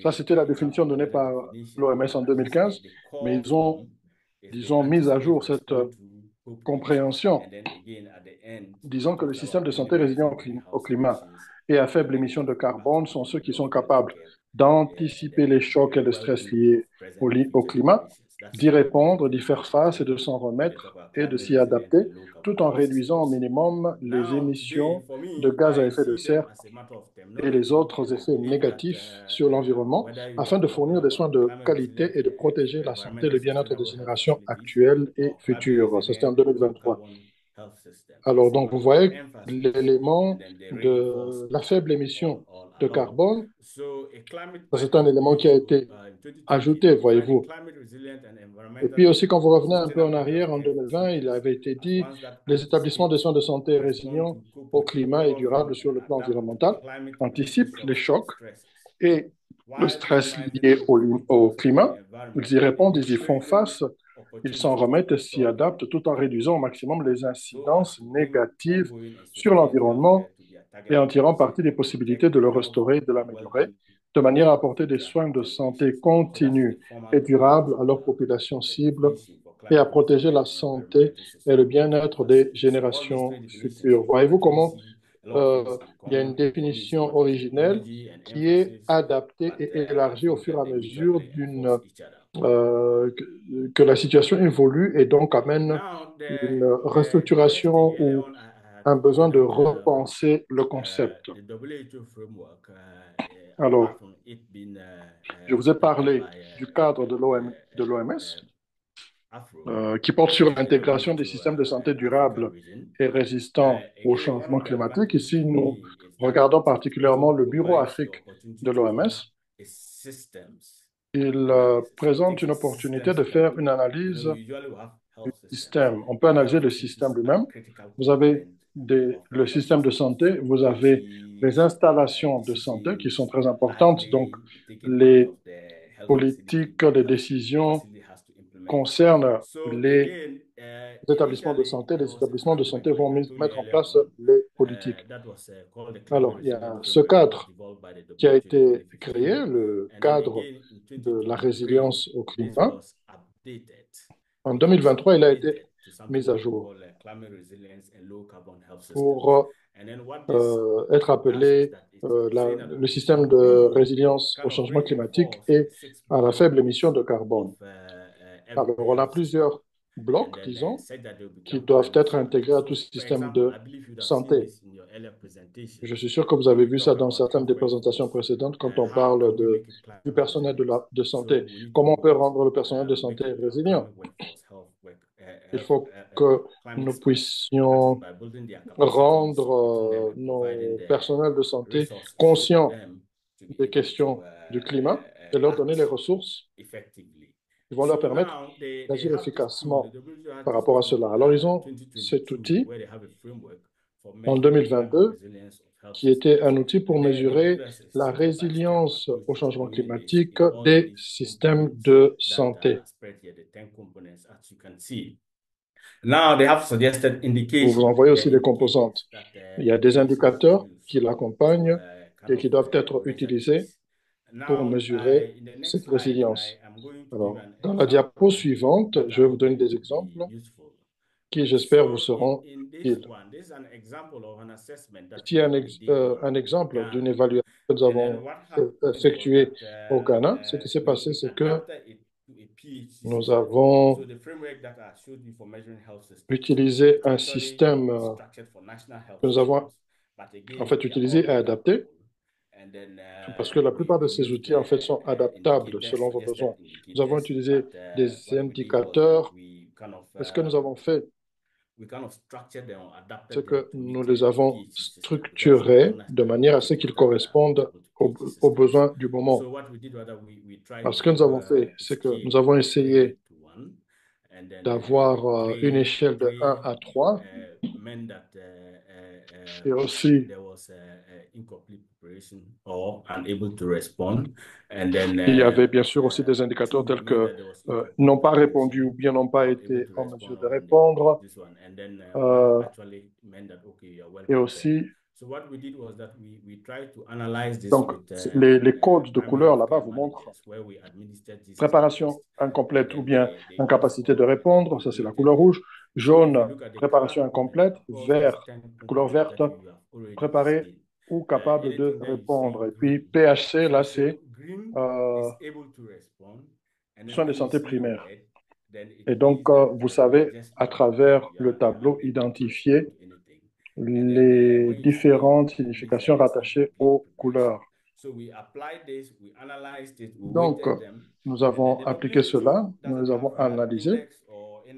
Ça, c'était la définition donnée par l'OMS en 2015, mais ils ont, disons, mis à jour cette compréhension, disons que le système de santé résilient au climat et à faible émission de carbone sont ceux qui sont capables d'anticiper les chocs et le stress liés au climat, d'y répondre, d'y faire face et de s'en remettre et de s'y adapter, tout en réduisant au minimum les émissions de gaz à effet de serre et les autres effets négatifs sur l'environnement, afin de fournir des soins de qualité et de protéger la santé et le bien-être des générations actuelles et futures. Ça, c'était en 2023. Alors, donc, vous voyez l'élément de la faible émission de carbone, c'est un élément qui a été ajouté, voyez-vous. Et puis aussi, quand vous revenez un peu en arrière, en 2020, il avait été dit, les établissements de soins de santé résilients au climat et durables sur le plan environnemental anticipent les chocs et le stress lié au climat. Ils y répondent, ils y font face, ils s'en remettent et s'y adaptent tout en réduisant au maximum les incidences négatives sur l'environnement et en tirant parti des possibilités de le restaurer et de l'améliorer, de manière à apporter des soins de santé continus et durables à leur population cible et à protéger la santé et le bien-être des générations futures. Voyez-vous comment il y a une définition originelle qui est adaptée et élargie au fur et à mesure que la situation évolue et donc amène une restructuration ou un besoin de repenser le concept. Alors, je vous ai parlé du cadre de l'OMS qui porte sur l'intégration des systèmes de santé durables et résistants au changement climatique. Ici, nous regardons particulièrement le Bureau Afrique de l'OMS. Il présente une opportunité de faire une analyse du système. On peut analyser le système lui-même. Vous avez le système de santé, vous avez les installations de santé qui sont très importantes. Donc, les politiques de décision concernent les établissements de santé. Les établissements de santé vont mettre en place les politiques. Alors, il y a ce cadre qui a été créé, le cadre de la résilience au climat. En 2023, il a été mis à jour pour être appelé le système de résilience au changement climatique et à la faible émission de carbone. Alors, on a plusieurs blocs, disons, said that they will qui become doivent climate être friendly. intégrés à tout So, for système example, de I believe you'd have seen santé. this in your earlier presentation. Je suis sûr que vous avez vu ça dans certaines des présentations précédentes quand on parle du personnel de santé. Comment on peut rendre le personnel de santé résilient? Il faut que nous puissions rendre nos personnels de santé conscients des questions du climat et leur donner les ressources qui vont leur So permettre now they d'agir have this tool. efficacement The WHO had par this rapport à tool cela. Alors, ils ont cet 2022 outil where they have a framework for en measuring the climate 2022 resilience of health qui était un systems. outil pour And then they mesurer give us a la step-by-step résilience approach au to changement doing this climatique in all of des these systèmes components de that santé. are spread here, the 10 components, as you can see. Now they have suggested Vous indications envoyez aussi des indicators composantes. that Il y a des nations should indicateurs use qui to l'accompagnent kind et of qui doivent être measure utilisés this. pour Now, mesurer in the next cette slide, résilience. I'm going to give Alors, an dans la example diapo suivante, that je I vais vous hope donner des will exemples be useful. qui, j'espère, vous So seront in this utiles. one, this is an example of an assessment that Ici, we did in un exemple d'une Ghana. évaluation que nous And then avons what happened was effectuée that au Ghana. Ce qui s'est passé, we c'est que adapted it to a PH nous system. avons So the framework that I showed you for measuring health systems, utilisé it's un actually système structured for national health que nous avons systems. But again, en fait they are utilisé all et adapté adaptable. And then parce que la plupart de we ces used outils en fait sont adaptables indicators, selon vos suggested besoins. Nous avons indicators, utilisé but des what we did was that indicateurs. we kind of Et ce que nous avons fait, structured them or adapted c'est them que to nous meet les the avons PH system because structurés all de national manière health à ce qu'ils systems are correspondent adaptable to PH aux systems. besoins du moment. So what we did was that we tried Alors, ce que nous avons fait, c'est que nous avons essayé d'avoir une échelle de 1 à 3 et aussi il y avait bien sûr aussi des indicateurs tels que n'ont pas répondu ou bien n'ont pas été en mesure de répondre. Et aussi, donc, les codes de couleur là-bas vous montrent préparation incomplète ou bien incapacité de répondre, ça c'est la couleur rouge. Jaune, préparation incomplète. Vert, couleur verte, préparé ou capable de répondre. Et puis PHC, là c'est soins de santé primaire. Et donc, vous savez, à travers le tableau, identifier les différentes significations rattachées aux couleurs. Donc, nous avons appliqué cela, nous les avons analysés.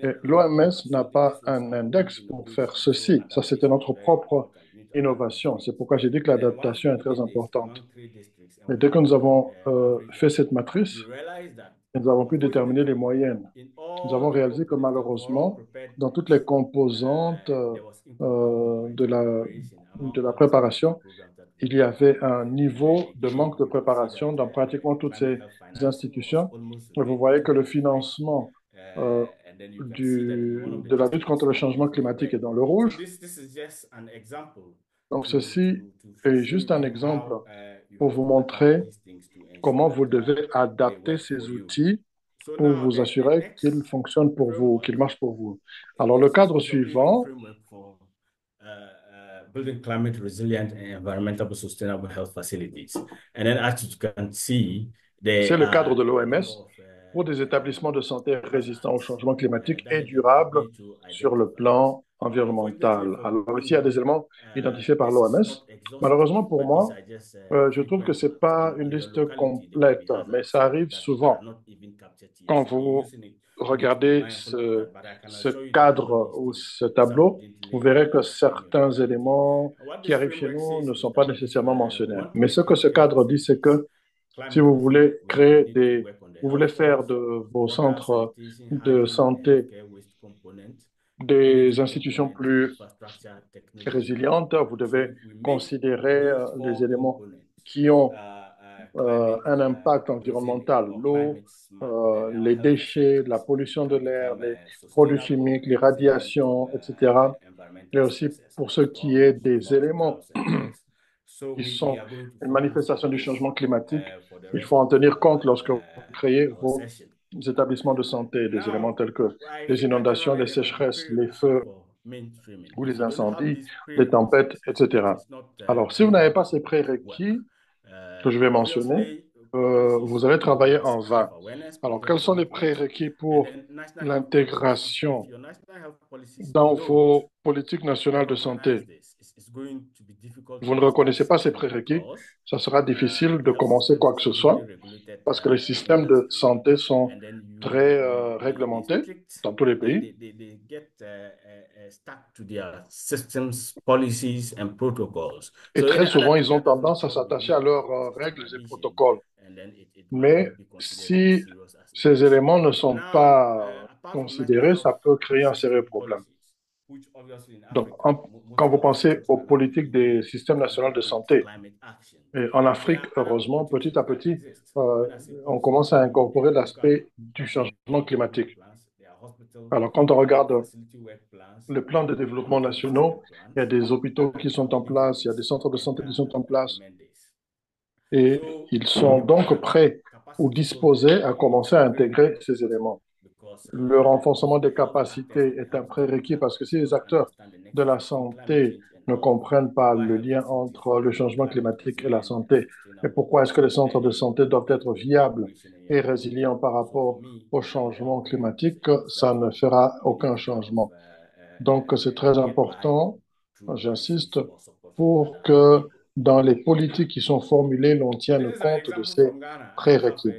Et l'OMS n'a pas un index pour faire ceci. Ça, c'était notre propre innovation. C'est pourquoi j'ai dit que l'adaptation est très importante. Et dès que nous avons fait cette matrice, nous avons pu déterminer les moyennes. Nous avons réalisé que malheureusement, dans toutes les composantes de la préparation, il y avait un niveau de manque de préparation dans pratiquement toutes ces institutions. Et vous voyez que le financement de la lutte contre le changement climatique est dans le rouge. Donc, ceci est juste un exemple pour vous montrer comment vous devez adapter ces outils pour vous assurer qu'ils fonctionnent pour vous, qu'ils marchent pour vous. Alors, le cadre suivant, building climate resilient and environmentally sustainable health facilities. And then as you can see, c'est le cadre de l'OMS pour des établissements de santé résistants au changement climatique et durables sur le plan environnemental. Alors ici, il y a des éléments identifiés par l'OMS. Malheureusement pour moi, je trouve que ce n'est pas une liste complète, mais ça arrive souvent. Quand vous regardez ce cadre ou ce tableau, vous verrez que certains éléments qui arrivent chez nous ne sont pas nécessairement mentionnés. Mais ce que ce cadre dit, c'est que si vous voulez vous voulez faire de vos centres de santé des institutions plus résilientes, vous devez considérer les éléments qui ont un impact environnemental, l'eau, les déchets, la pollution de l'air, les produits chimiques, les radiations, etc. Et aussi pour ce qui est des éléments qui sont une manifestation du changement climatique, il faut en tenir compte lorsque vous créez vos établissements de santé, des éléments tels que les inondations, les sécheresses, les feux ou les incendies, les tempêtes, etc. Alors, si vous n'avez pas ces prérequis que je vais mentionner, vous allez travailler en vain. self-awareness, Alors, quels sont les professional growth, prérequis and pour then national health policies. If l'intégration your national health policies dans don't vos politiques nationales de recognize santé? this, it's going to be difficult Vous to ne start reconnaissez pas ces setting new prérequis, laws. ça sera difficile The de health commencer system quoi is que ce heavily soit regulated parce que les systèmes de industry, santé sont and then très the réglementés strict, dans tous les pays. they get stuck to their systems, policies, and protocols. Et So très any souvent, other ils thing ont that doesn't tendance à fall s'attacher within à the leurs context of règles et tradition, protocoles. and then it might Mais not be considered as si serious as it ces is. éléments ne sont Now, pas apart from national considérés, health ça peut créer un sérieux system problème. policies, which obviously in Donc, Africa, most quand of vous our pensez systems aux are now politiques des systèmes nationaux de incorporate santé, climate action. et en There Afrique, are other heureusement, petit opportunities à that petit, exist. euh, When I say on policies, commence à I mean there incorporer are local l'aspect du national changement development climatique. plans, there are hospital Alors, quand on regarde facility work plans, le plan de there are développement health nationaux, investment il y a plans des hôpitaux that can qui be sont en put in place, il y a des place centres de and santé qui sont en place, implement this. et So ils sont people donc prêts ou capacity building disposés à commencer à is very intégrer important ces éléments. because Le renforcement if the des health actors in capacités the est un health economy prérequis parce que si les don't acteurs understand the de nexus la between climate santé change and ne health, comprennent then pas why le health lien facilities entre le for changement climate climatique et la resilient and santé, et sustainable pourquoi est-ce que les centres de planning santé doivent être and viables operation et will not résilients work. par So for rapport me, au changement climatique, ça ne fera we need aucun to kind of changement. Donc, c'est très get by important, through j'insiste, policies or support from pour other que people. dans les politiques qui sont formulées, l'on This tienne is an compte de example ces from Ghana. I have prérequis. a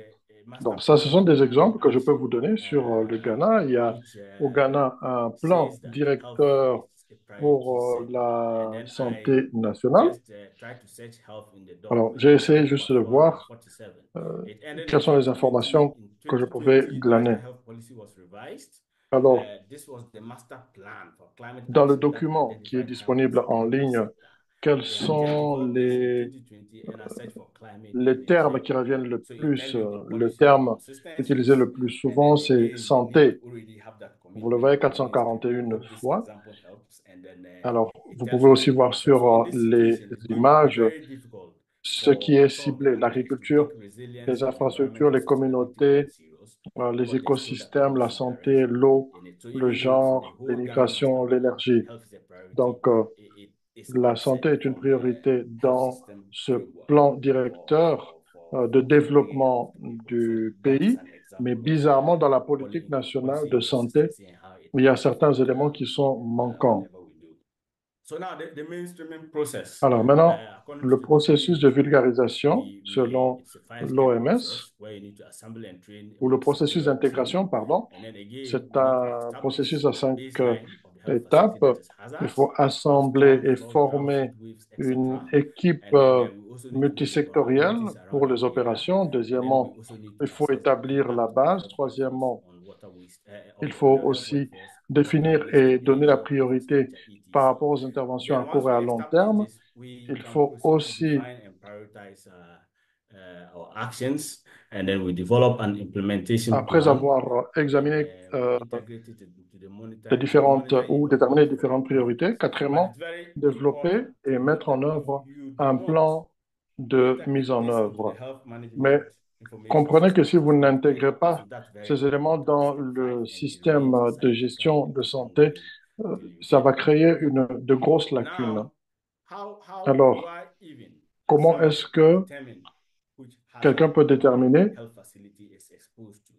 master Donc, ça, ce plan sont for des climate exemples que je peux action, vous donner sur le Ghana. Il y a which au Ghana un plan says that health directeur is a priority pour sector. And la then I santé nationale. just tried to search health in the Alors, document. j'ai The essayé page juste was de voir 447. It ended in quelles sont les 2020. informations In que je pouvais 2020, the glaner. National Health Policy was revised. Alors, This was the master plan for climate dans le action that document qui est identified health disponible as a en critical ligne, sector. quels So I just sont developed this in 2020 and I searched for climate in les termes qui Nigeria. reviennent le So it plus? tells you the Le policies and terme utilisé consistencies. le plus And then souvent, c'est again, you need to santé. already have that Vous le commitment voyez in place. And I 441 hope this fois. example helps. And then Alors, it vous tells pouvez you aussi the voir process. So in sur this les situation, it's going to be images very difficult ce qui for est some ciblé, governments to l'agriculture, take resilience les and infrastructures, environmental les sustainability communautés, quite serious les because there's no that écosystèmes, la policy santé, direction l'eau, in it. So le even though it's in the genre, whole Ghana master l'immigration, plan, l'énergie. health is a priority. Donc, It's la absent santé est une from the priorité health dans system ce framework plan for, directeur for, for, de for bringing health développement to people. So du that is pays, an mais example of bizarrement, dans la politique nationale policy de santé, inconsistency and how it il y a might certains affect éléments qui sont manquants. whatever we do. So now the mainstreaming process, Alors maintenant, according to le the processus de definition, vulgarisation, selon it's a five-step l'OMS, process where you need to assemble and train a ou le processus multisectorial team. d'intégration, pardon, And then again, c'est you need to un establish processus à a 5 baseline of the health facility étapes. that is Il hazardous, faut health assembler plans, et lockdowns, former heat waves, une etc. équipe And then we also need to build the multisectorielle vulnerabilities around pour that les area. opérations. And then we Deuxièmement, also need to il faut assess the établir la impact of the base. health workforce Troisièmement, on water waste, il on faut the health aussi workforce, water définir waste, et donner la energy, priorité infrastructure, par etc. rapport aux interventions Then à once court et we à long establish terme. this, we Il can faut proceed to aussi, define and prioritize our actions, and then we develop an implementation après plan avoir and examiné we integrate it into the les différentes monitoring ou and déterminer les monitoring différentes process. priorités. But Quatrièmement, it's very développer important to et note mettre en that if œuvre you do un not plan de mise integrate en this into the œuvre. health Mais management information comprenez que system, si which vous is monitoring n'intégrez the process, pas that's very ces éléments important. dans Step five, le and it système remains a de scientific gestion de document santé, till you ça hit va it. créer de grosses lacunes. Now, how do Alors, I even comment examine est-ce or que determine which quelqu'un hazard peut my déterminer health facility is exposed to?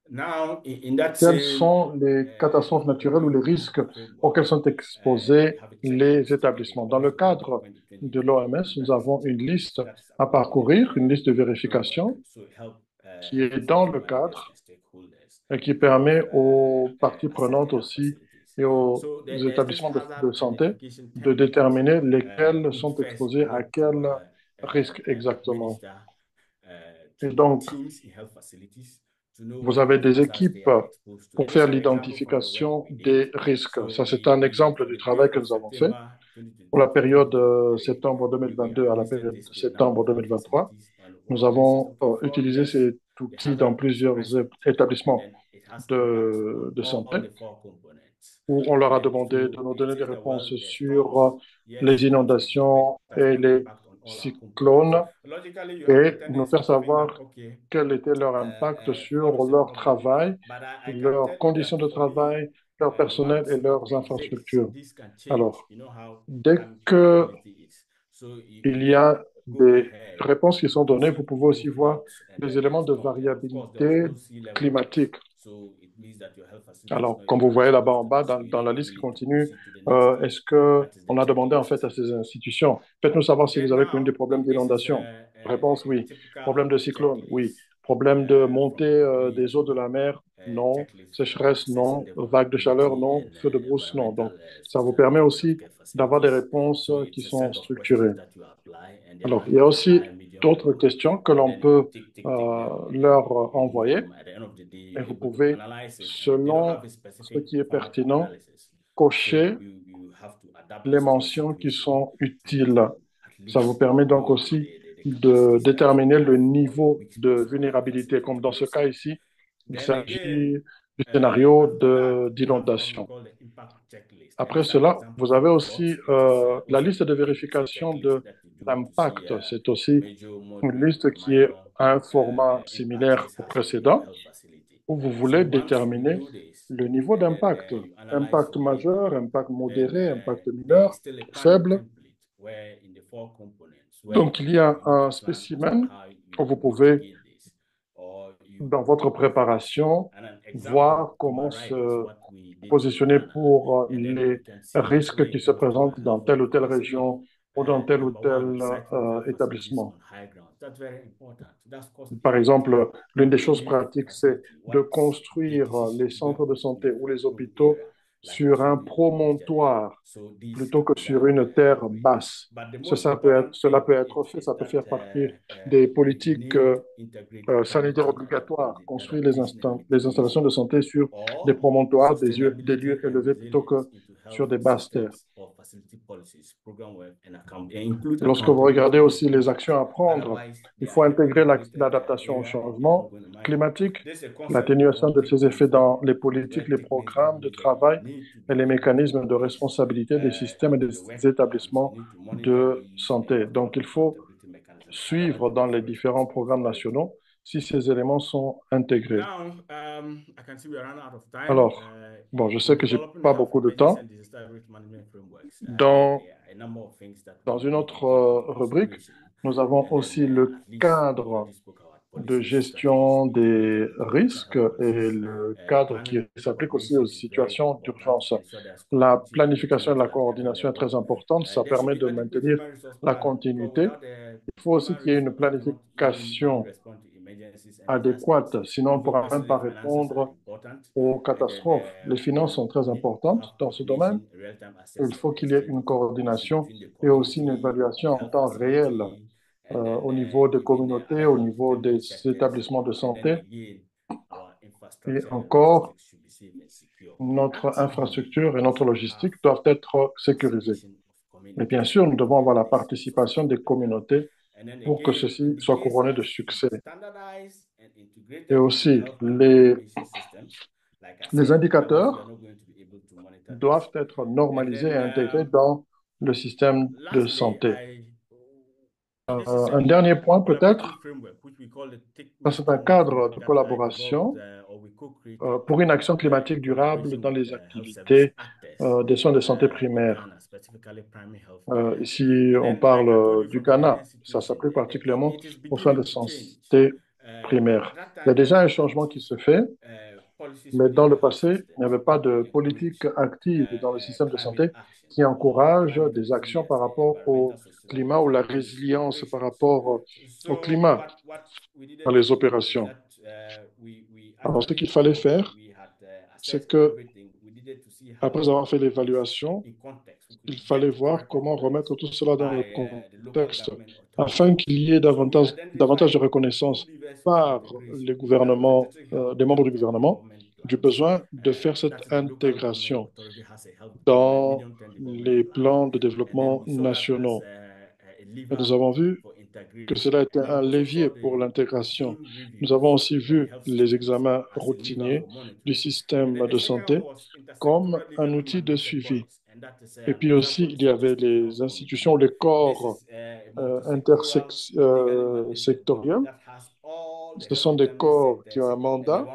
Now, in that quelles same sont les catastrophes naturelles ou les risques framework, auxquels sont we exposés have a les checklist and a établissements? Dans le policy cadre document in de 2022 l'OMS, nous that is a avons une checklist liste that is à uploaded parcourir, une liste de in the framework vérification to help qui health est dans facility le managers cadre and stakeholders et qui kind of permet aux parties assess the prenantes health aussi facilities. et aux So there's this établissements hazard de santé identification de template, déterminer lesquels which sont first exposés you à need to quel risque exactement. administer Et to donc, teams in health facilities to know vous what avez des hazards they équipes are exposed to. pour And this faire is an example from the work l'identification we did. des risques. So Ça, c'est un exemple for du the travail period que of nous avons fait. September Pour la période 2022 to septembre 2023, we 2022 à la administered période this de to a number septembre of health 2023, facilities. And nous what this is avons looking for, utilisé just cet the outil dans hazard plusieurs expression, and établissements then it has impacts on de all santé the four components. où on leur And a then demandé de so nous it donner des says that, well, réponses the sur storms, yes, les inondations it has et an les impact on all our components. cyclones Logically, you have the et nous tendency faire to think that, savoir okay, quel était leur impact what sur is leur involved? travail, But I can leurs tell you that conditions de for me, travail, leur personnel et once it leurs exists, infrastructures. this can change. Alors, You know how dès climate que variability is. So il y then a des réponses qui sont données, vous pouvez aussi voir les éléments de variabilité climatique. Alors, comme vous voyez là-bas en bas, dans la liste qui continue, est-ce qu'on a demandé en fait à ces institutions, faites-nous savoir si vous avez connu des problèmes d'inondation. Réponse, oui. Problème de cyclone, oui. Problème de montée des eaux de la mer, non. Sécheresse, non. Vague de chaleur, non. Feu de brousse, non. Donc, ça vous permet aussi d'avoir des réponses qui sont structurées. Alors, il y a aussi d'autres questions que l'on peut leur envoyer et vous pouvez, selon ce qui est pertinent, cocher les mentions qui sont utiles. Ça vous permet donc aussi de déterminer le niveau de vulnérabilité. Comme dans ce cas ici, il s'agit du scénario d'inondation. Après cela, vous avez aussi la liste de vérification de l'impact. C'est aussi une liste qui est à un format similaire au précédent, où vous voulez déterminer le niveau d'impact. Impact majeur, impact modéré, impact mineur, faible. Donc, il y a un spécimen où vous pouvez, dans votre préparation, voir comment se positionner pour les risques qui se présentent dans telle ou telle région ou dans tel ou tel établissement. Par exemple, l'une des choses pratiques, c'est de construire les centres de santé ou les hôpitaux sur un promontoire plutôt que sur une terre basse. Cela peut être fait, ça peut faire partie des politiques sanitaires obligatoires, construire les installations de santé sur des promontoires, des lieux élevés plutôt que sur des basses terres. Lorsque vous regardez aussi les actions à prendre, il faut intégrer l'adaptation au changement climatique, l'atténuation de ses effets dans les politiques, les programmes de travail et les mécanismes de responsabilité des systèmes et des établissements de santé. Donc, il faut suivre dans les différents programmes nationaux si ces éléments sont intégrés. Alors, bon, je sais que j'ai pas beaucoup de temps. Dans une autre rubrique, nous avons aussi le cadre de gestion des risques et le cadre qui s'applique aussi aux situations d'urgence. La planification et la coordination est très importante. Ça permet de maintenir la continuité. Il faut aussi qu'il y ait une planification adéquate, sinon on ne pourra même pas répondre aux catastrophes. Les finances sont très importantes dans ce domaine. Il faut qu'il y ait une coordination et aussi une évaluation en temps réel au niveau des communautés, au niveau des établissements de santé. Et encore, notre infrastructure et notre logistique doivent être sécurisées. Mais bien sûr, nous devons avoir la participation des communautés pour que ceci soit couronné de succès. Et aussi, les indicateurs doivent être normalisés et intégrés dans le système de santé. Un dernier point peut-être, c'est un cadre de collaboration pour une action climatique durable dans les activités des soins de santé primaires. Ici, on parle du Ghana. Ça s'applique particulièrement aux soins de santé primaires. Il y a déjà un changement qui se fait, mais dans le passé, il n'y avait pas de politique active dans le système de santé qui encourage des actions par rapport au climat ou la résilience par rapport au climat dans les opérations. Alors, ce qu'il fallait faire, c'est que, après avoir fait l'évaluation, il fallait voir comment remettre tout cela dans le contexte afin qu'il y ait davantage de reconnaissance par les gouvernements, des membres du gouvernement, du besoin de faire cette intégration dans les plans de développement nationaux. Et nous avons vu que cela était un levier pour l'intégration. Nous avons aussi vu les examens routiniers du système de santé comme un outil de suivi. Et puis aussi, il y avait les institutions, les corps intersectoriels. Ce sont des corps qui ont un mandat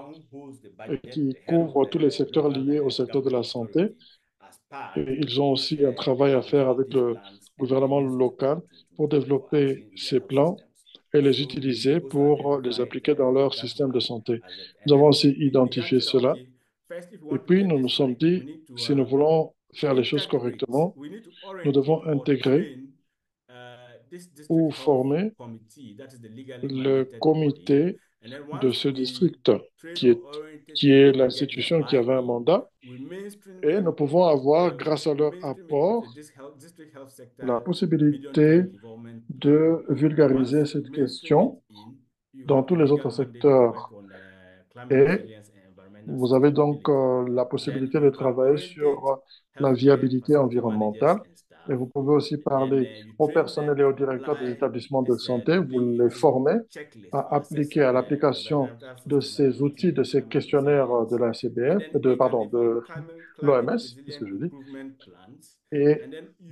et qui couvrent tous les secteurs liés au secteur de la santé. Et ils ont aussi un travail à faire avec le gouvernement local pour développer ces plans et les utiliser pour les appliquer dans leur système de santé. Nous avons aussi identifié cela et puis nous nous sommes dit, si nous voulons faire les choses correctement, nous devons intégrer ou former le comité de ce district qui est, qui est l'institution qui avait un mandat et nous pouvons avoir, grâce à leur apport, la possibilité de vulgariser cette question dans tous les autres secteurs. Et vous avez donc la possibilité de travailler sur la viabilité environnementale. Et vous pouvez aussi parler au personnel et aux directeurs des établissements de santé. Vous les formez à appliquer à l'application de ces outils, de ces questionnaires de la CBF, de l'OMS, c'est ce que je dis. Et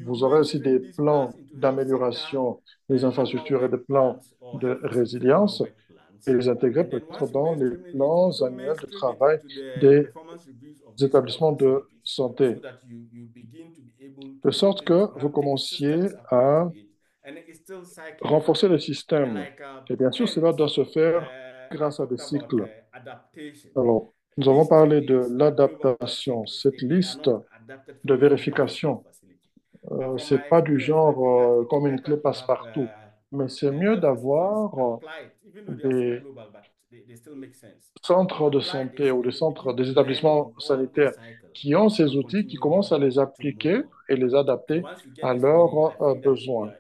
vous aurez aussi des plans d'amélioration des infrastructures et des plans de résilience et les intégrer peut-être dans les plans annuels de travail des établissements de santé, de sorte que vous commenciez à renforcer le système. Et bien sûr, cela doit se faire grâce à des cycles. Alors, nous avons parlé de l'adaptation, cette liste de vérification. C'est pas du genre comme une clé passe-partout, mais c'est mieux d'avoir des centres de santé ou des centres des établissements sanitaires qui ont ces outils, qui commencent à les appliquer et les adapter à leurs besoins.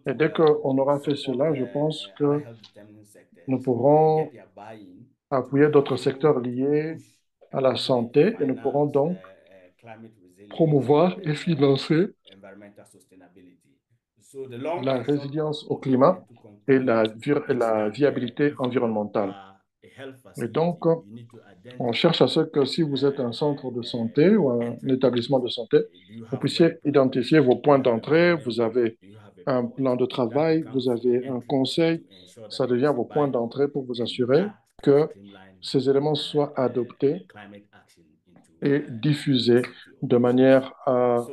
Et dès qu'on aura fait cela, je pense que nous pourrons appuyer d'autres secteurs liés à la santé et nous pourrons donc promouvoir et financer la résilience au climat et la viabilité environnementale. Et donc, on cherche à ce que si vous êtes un centre de santé ou un établissement de santé, vous puissiez identifier vos points d'entrée, vous avez un plan de travail, vous avez un conseil, ça devient vos points d'entrée pour vous assurer que ces éléments soient adoptés et diffusés de manière à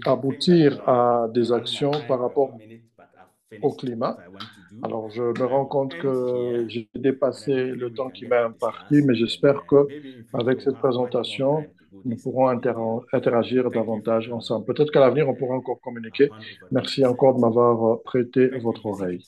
aboutir à des actions par rapport au climat. Alors, je me rends compte que j'ai dépassé le temps qui m'est imparti, mais j'espère que avec cette présentation, nous pourrons interagir davantage ensemble. Peut-être qu'à l'avenir, on pourra encore communiquer. Merci encore de m'avoir prêté votre oreille.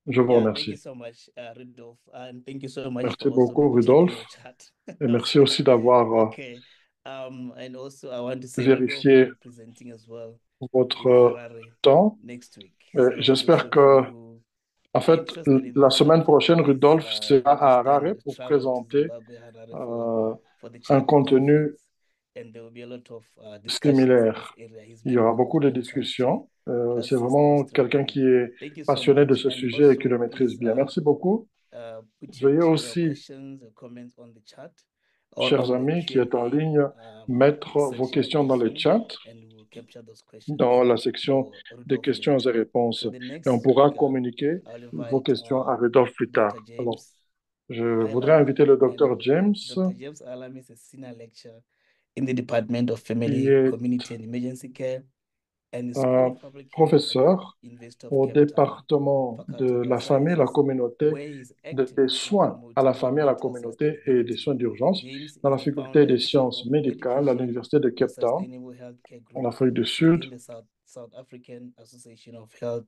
Je vous Yeah, thank you remercie. so much, Rudolph, and thank you so much Merci for also beaucoup, checking Rudolph, your chat et as merci well. aussi d'avoir Okay. And also I want to say, Rudolph will vérifié be presenting as well votre in Harare temps. next week. Et So those j'espère of you que, who en are fait, interested in la this semaine topic, prochaine, please Rudolph sera à Harare understand pour travel to présenter Zimbabwe, Harare euh, for the un Charter contenu Conference. And there will be a lot of discussions in this similaire. area. He's Il y very aura good beaucoup de in trying to discussions. C'est assist vraiment those to quelqu'un qui est thank you so passionné de much. ce And sujet et qui le also, maîtrise please bien. Merci beaucoup. put Veuillez your aussi, questions or comments on the chat or chers on the amis qui êtes en ligne, Q&A mettre vos section questions dans le also, chat, and we'll capture those dans questions la section for des Rudolph questions later. et réponses. So the Et on next pourra speaker, communiquer I'll vos invite questions à Rudolph plus Dr. tard. Alors, James je voudrais Alam, inviter le docteur and James, Dr. James Alam is a senior lecturer in the Department of qui Family, est Community and Emergency Care and the School un of Public Health at the professeur University of au Cape Town, département de Faculty of Health la famille, la Sciences, communauté, where he's des active in soins à la promoting famille, à la environmental communauté et des sustainability. soins d'urgence James dans is la the faculté founder des and chair sciences of médicales à Education l'Université de and Cape Town, Sustainable Healthcare en Group Afrique du Sud, within the South African Association of Health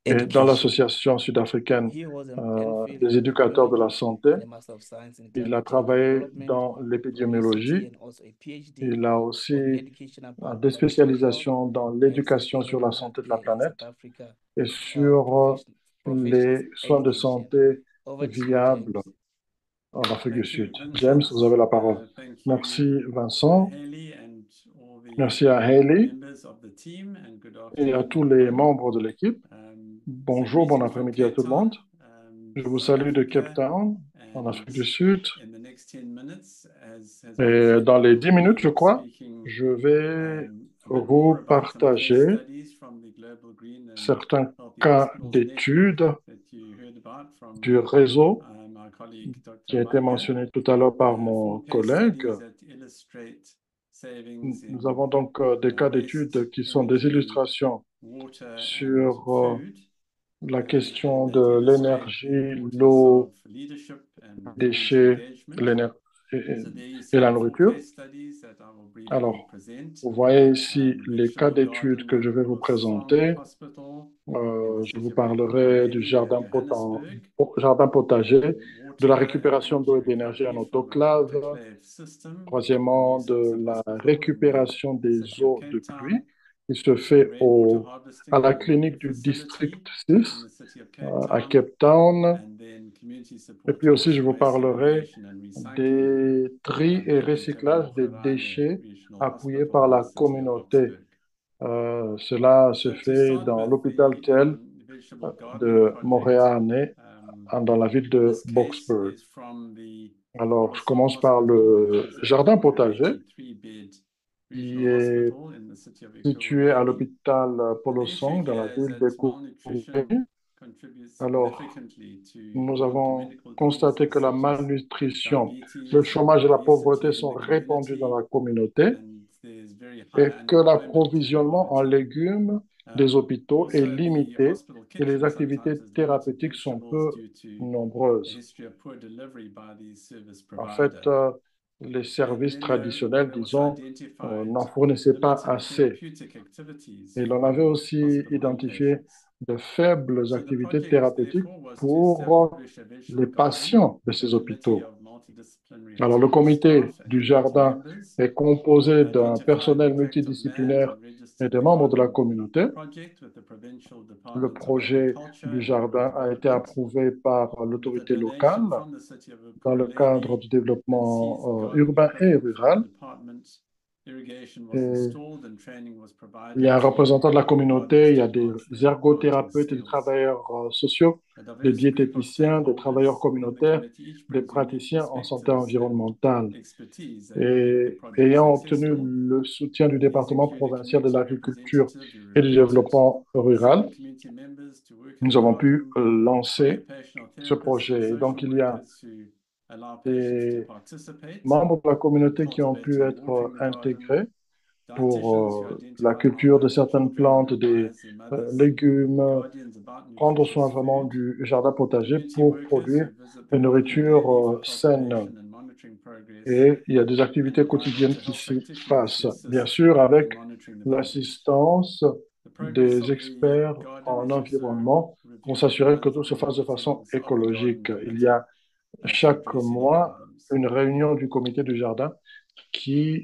et dans Education. l'Association sud-africaine He was an MPhil des in éducateurs de la epidemiology santé. and a Master of Science in Il a Climate Change and travaillé Development dans from UCT, l'épidémiologie. and also a PhD Il a on aussi education about des planetary health spécialisations dans and l'éducation sur la sustainable santé de la healthcare in planète South Africa, et sur professions les soins de education. santé Over to you, viables James. en Afrique du Thank you, Sud. James, Vincent. vous avez la parole. Thank Merci, you, Vincent. Haley, and all the Merci à Haley members of the team, and good et à afternoon, tous les everyone. membres de l'équipe. So Bonjour, bon greetings from après-midi à Cape tout le monde. Town, Je vous South salue de Cape Africa, Town, en and Afrique du Sud. in the next 10 minutes, as Vincent Et said, dans I les will 10 minutes, je be crois, speaking je vais a bit vous more about some case partager studies from the Global Green and certains Healthy cas Hospitals Network d'études that you heard about from du réseau my colleague qui Dr. a été Wanga. mentionné tout à l'heure par mon 4 case collègue. studies that illustrate savings Nous in avons donc des cas waste, d'études qui sont des energy, illustrations water, and sur food la question de l'énergie, l'eau, les déchets, et la nourriture. Alors, vous voyez ici les cas d'études que je vais vous présenter. Je vous parlerai du jardin potager, de la récupération d'eau et d'énergie en autoclave. Troisièmement, de la récupération des eaux de pluie qui se fait à la clinique du district 6 à Cape Town. Et puis aussi, je vous parlerai des tri et recyclage des déchets appuyés par la communauté. Cela se fait dans l'hôpital Tel de Montréal, dans la ville de Boxburg. Alors, je commence par le jardin potager qui est situé à l'hôpital Polosong dans la ville de Kourou. Alors, nous avons constaté que la malnutrition, le chômage et la pauvreté sont répandus dans la communauté et que l'approvisionnement en légumes des hôpitaux est limité et les activités thérapeutiques sont peu nombreuses. En fait, les services traditionnels, disons, n'en fournissaient pas assez. Et l'on avait aussi identifié de faibles activités thérapeutiques pour les patients de ces hôpitaux. Alors, le comité du jardin est composé d'un personnel multidisciplinaire et des membres de la communauté. Le projet du jardin a été approuvé par l'autorité locale dans le cadre du développement urbain et rural. Et il y a un représentant de la communauté, il y a des ergothérapeutes et des travailleurs sociaux, des diététiciens, des travailleurs communautaires, des praticiens en santé environnementale. Et ayant obtenu le soutien du département provincial de l'agriculture et du développement rural, nous avons pu lancer ce projet. Et donc, il y a des membres de la communauté qui ont pu être intégrés pour la culture de certaines plantes, des légumes, prendre soin vraiment du jardin potager pour produire une nourriture saine. Et il y a des activités quotidiennes qui s'y passent, bien sûr, avec l'assistance des experts en environnement pour s'assurer que tout se fasse de façon écologique. Il y a chaque mois une réunion du comité du jardin qui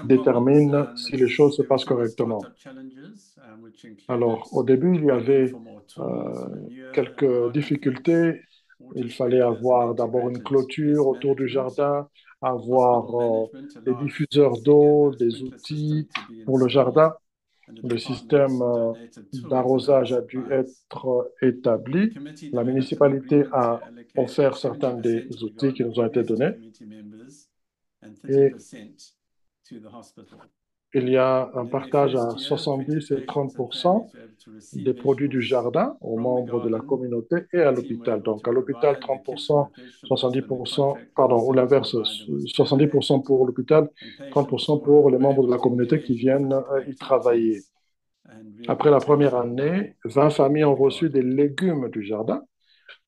détermine si les choses se passent correctement. Alors, au début, il y avait quelques difficultés. Il fallait avoir d'abord une clôture autour du jardin, avoir des diffuseurs d'eau, des outils pour le jardin. Le système d'arrosage a dû être établi. La municipalité a offert certains des outils qui nous ont été donnés. Et il y a un partage à 70 et 30% des produits du jardin aux membres de la communauté et à l'hôpital. Donc, à l'hôpital, 30%, 70%, pardon, ou l'inverse, 70% pour l'hôpital, 30% pour les membres de la communauté qui viennent y travailler. Après la première année, 20 familles ont reçu des légumes du jardin.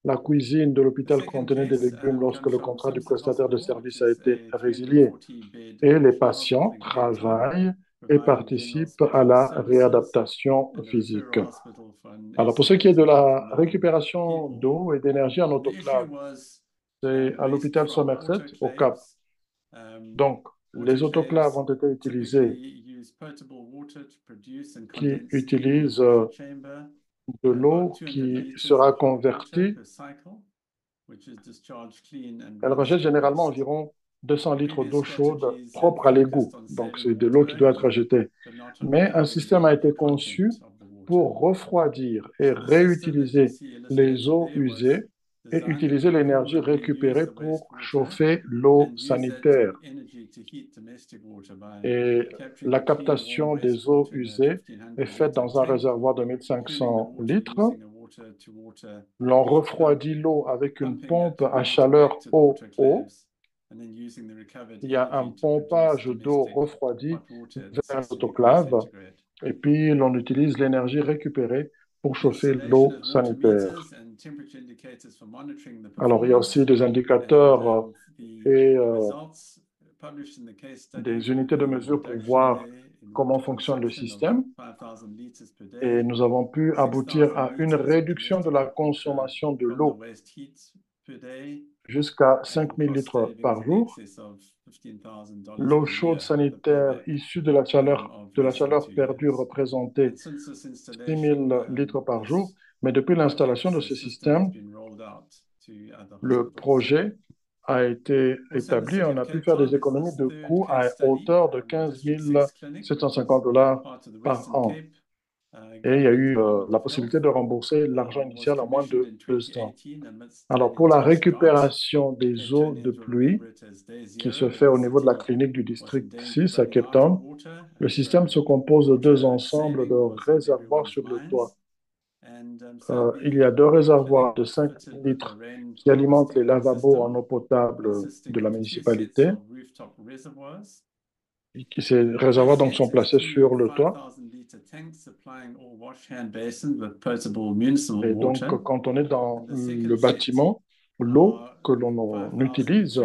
La cuisine de l'hôpital contenait des légumes lorsque le contrat du prestataire de service a été résilié. Et les patients travaillent et participent à la réadaptation physique. Alors, pour ce qui est de la récupération d'eau et d'énergie en autoclave, c'est à l'hôpital Somerset, au Cap. Donc, les autoclaves ont été utilisées qui utilisent de l'eau qui sera convertie. Elle rejette généralement environ 200 litres d'eau chaude propre à l'égout. Donc, c'est de l'eau qui doit être rejetée. Mais un système a été conçu pour refroidir et réutiliser les eaux usées et utiliser l'énergie récupérée pour chauffer l'eau sanitaire. Et la captation des eaux usées est faite dans un réservoir de 1500 litres. L'on refroidit l'eau avec une pompe à chaleur eau-eau. Il y a un pompage d'eau refroidie vers l'autoclave et puis l'on utilise l'énergie récupérée pour chauffer l'eau sanitaire. Alors, il y a aussi des indicateurs et des unités de mesure pour voir comment fonctionne le système. Et nous avons pu aboutir à une réduction de la consommation de l'eau jusqu'à 5 000 litres par jour. L'eau chaude sanitaire issue de la chaleur perdue représentait 6 000 litres par jour. Mais depuis l'installation de ce système, le projet a été établi et on a pu faire des économies de coûts à hauteur de 15 750 $ par an. Et il y a eu la possibilité de rembourser l'argent initial en moins de 2 ans. Alors, pour la récupération des eaux de pluie, qui se fait au niveau de la clinique du district 6 à Cape Town, le système se compose de 2 ensembles de réservoirs sur le toit. Il y a 2 réservoirs de 5 litres qui alimentent les lavabos en eau potable de la municipalité. Ces réservoirs donc sont placés sur le toit. Et donc, quand on est dans le bâtiment, l'eau que l'on utilise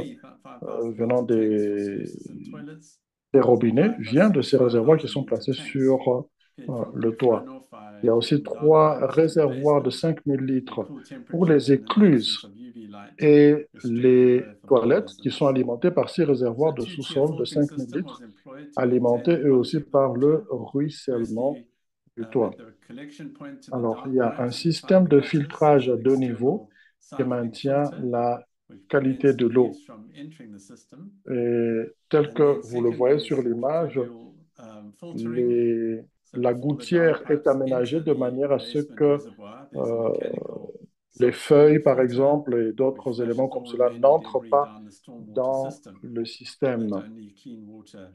venant des robinets vient de ces réservoirs qui sont placés sur le toit. Il y a aussi 3 réservoirs de 5 000 litres pour les écluses et les toilettes qui sont alimentés par 6 réservoirs de sous-sol de 5 000 litres, alimentés eux aussi par le ruissellement du toit. Alors, il y a un système de filtrage à 2 niveaux qui maintient la qualité de l'eau. Et tel que vous le voyez sur l'image, la gouttière est aménagée de manière à ce que les feuilles, par exemple, et d'autres éléments comme cela n'entrent pas dans le système.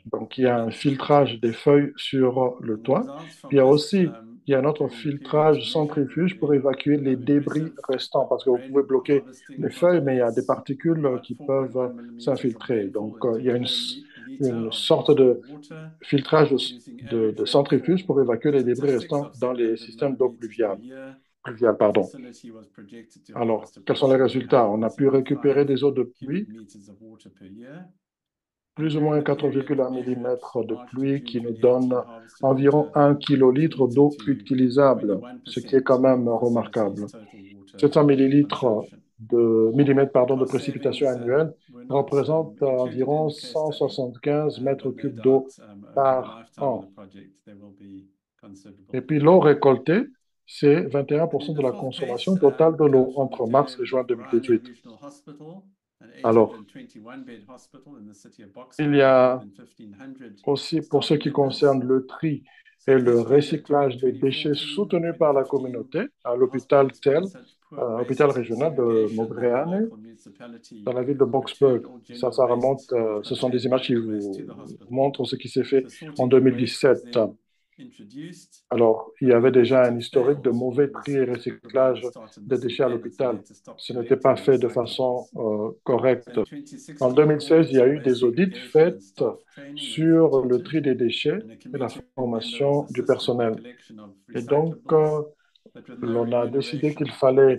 Donc, il y a un filtrage des feuilles sur le toit. Puis, il y a un autre filtrage centrifuge pour évacuer les débris restants, parce que vous pouvez bloquer les feuilles, mais il y a des particules qui peuvent s'infiltrer. Donc, il y a une sorte de filtrage de centrifuge pour évacuer les débris restants dans les systèmes d'eau pluviale. Alors, quels sont les résultats? On a pu récupérer des eaux de pluie, plus ou moins 4,1 mm de pluie qui nous donne environ 1 kilolitre d'eau utilisable, ce qui est quand même remarquable. 700 millimètres de précipitation annuelle représente environ 175 mètres cubes d'eau par an. Et puis l'eau récoltée, c'est 21% de la consommation totale de l'eau entre mars et juin 2018. Alors, il y a aussi, pour ce qui concerne le tri et le recyclage des déchets soutenus par la communauté, à l'hôpital hôpital régional de Mogreane, dans la ville de Boksburg. Ça remonte, ce sont des images qui vous montrent ce qui s'est fait en 2017. Alors, il y avait déjà un historique de mauvais tri et recyclage des déchets à l'hôpital. Ce n'était pas fait de façon correcte. En 2016, il y a eu des audits faits sur le tri des déchets et la formation du personnel. Et donc, l'on a décidé qu'il fallait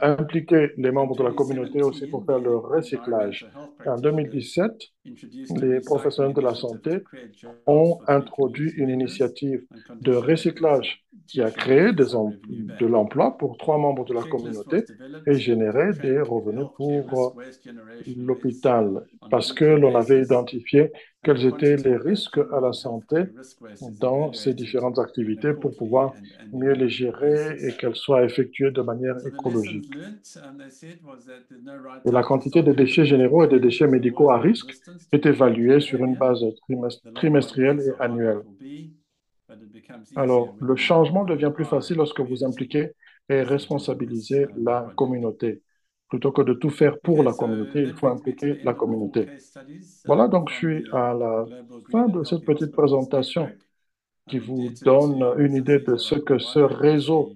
impliquer les membres de la communauté aussi pour faire le recyclage. Et en 2017, les professionnels de la santé ont introduit une initiative de recyclage qui a créé de l'emploi pour 3 membres de la communauté et généré des revenus pour l'hôpital parce que l'on avait identifié quels étaient les risques à la santé dans ces différentes activités pour pouvoir mieux les gérer et qu'elles soient effectuées de manière écologique. Et la quantité de déchets généraux et de déchets médicaux à risque est évaluée sur une base trimestrielle et annuelle. Alors, le changement devient plus facile lorsque vous impliquez et responsabilisez la communauté. Plutôt que de tout faire pour la communauté, il faut impliquer la communauté. Voilà, donc je suis à la fin de cette petite présentation qui vous donne une idée de ce que ce réseau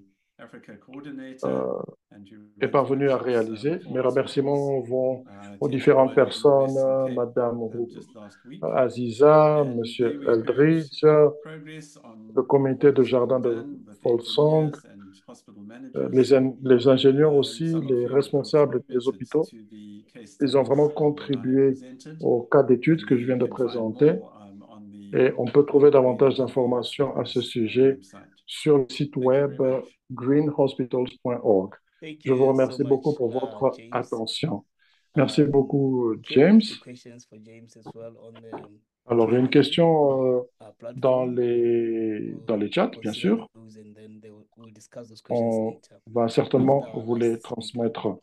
est parvenu à réaliser. Mes remerciements vont aux différentes personnes, Madame Aziza, Monsieur Eldridge, le comité de jardin de Folsong, hospital les ingénieurs aussi, some of les your responsables des contributors hôpitaux, to the case ils ont studies vraiment that I contribué presented. au cas d'étude que je You viens de can find présenter. more on the Et on peut trouver davantage Green d'informations à ce Hospitals sujet website. sur le site Thank you web very much. greenhospitals.org. Thank Je vous you so remercie beaucoup much, pour votre James. attention. Merci beaucoup, Q&A James. questions for James as well on the Alors, une Q&A question dans platform. les chats, bien Consider sûr. those and then we'll discuss those questions On later. va certainement After our vous les last speaker. transmettre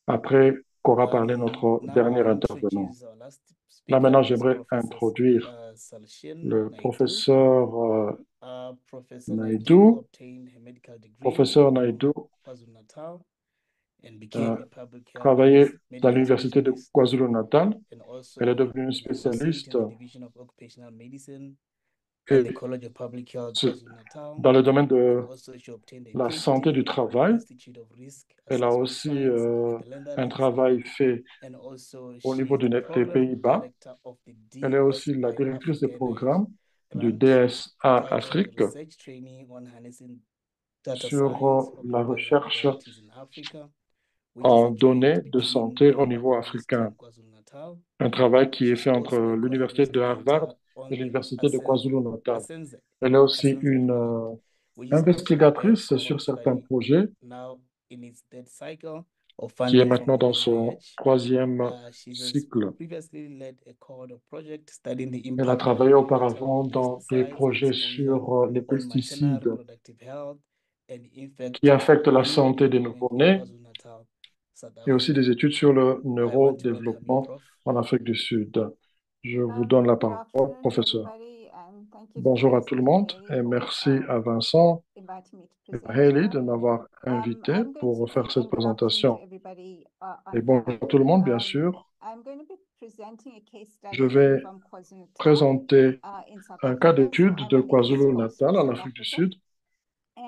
après qu'aura parlé notre Now dernier I'll intervenant. introduce our last Là, speaker, maintenant, who is j'aimerais Professor introduire Salshin le Naidu. professeur Professor Naidu. Naidu obtained her medical degree Professeur from Naidu KwaZulu-Natal and became a public health travaillait à medical l'université de specialist KwaZulu-Natal. and also Elle est devenue une an associate spécialiste in the Division of Occupational Medicine et at the College of Public Health ce- KwaZulu-Natal. dans le domaine de And also she obtained a la PhD santé du from the travail. Institute of Risk Elle a Assessment aussi Science un at the Netherlands. travail fait And also au she niveau is the des program Pays-Bas. director of the Elle est aussi la DSI directrice des Africa programmes du grant DSA titled Afrique Research Training on Harnessing Data sur Science for la Global Health recherche Priorities in Africa, which is en a joint données de between santé au Harvard niveau University africain. and KwaZulu-Natal. Un travail qui est She's fait entre also a l'Université de Harvard co-investigator on et the l'Université de KwaZulu-Natal. Asenze Elle est aussi Asenze une project, which is also a investigatrice sur cohort certains study projets now in its third cycle of qui est funding from maintenant the dans son NIH. troisième She has cycle. previously led a cohort of project studying the Elle a impact of travaillé environmental auparavant dans des pesticides projets exposure sur les on maternal pesticides reproductive health and infant qui affectent la santé des neurodevelopment in nouveau-nés KwaZulu-Natal, South et aussi Africa. des études sur le I want to welcome you, neurodéveloppement Prof. en Afrique du Sud. Je vous donne la Good parole, afternoon, professeur. everybody, and thank you so Bonjour à much, tout le Mr. monde Haley, et for merci à Vincent inviting me to et present Haley here. de m'avoir invité I'm going pour to faire give cette introduction to présentation. everybody Et on bonjour time. à tout le monde, bien sûr. I'm going to be presenting a case Je study vais from KwaZulu-Natal présenter in South un cas Africa. So d'étude I'm de on the east coast KwaZulu-Natal of en South Afrique du Africa. Sud.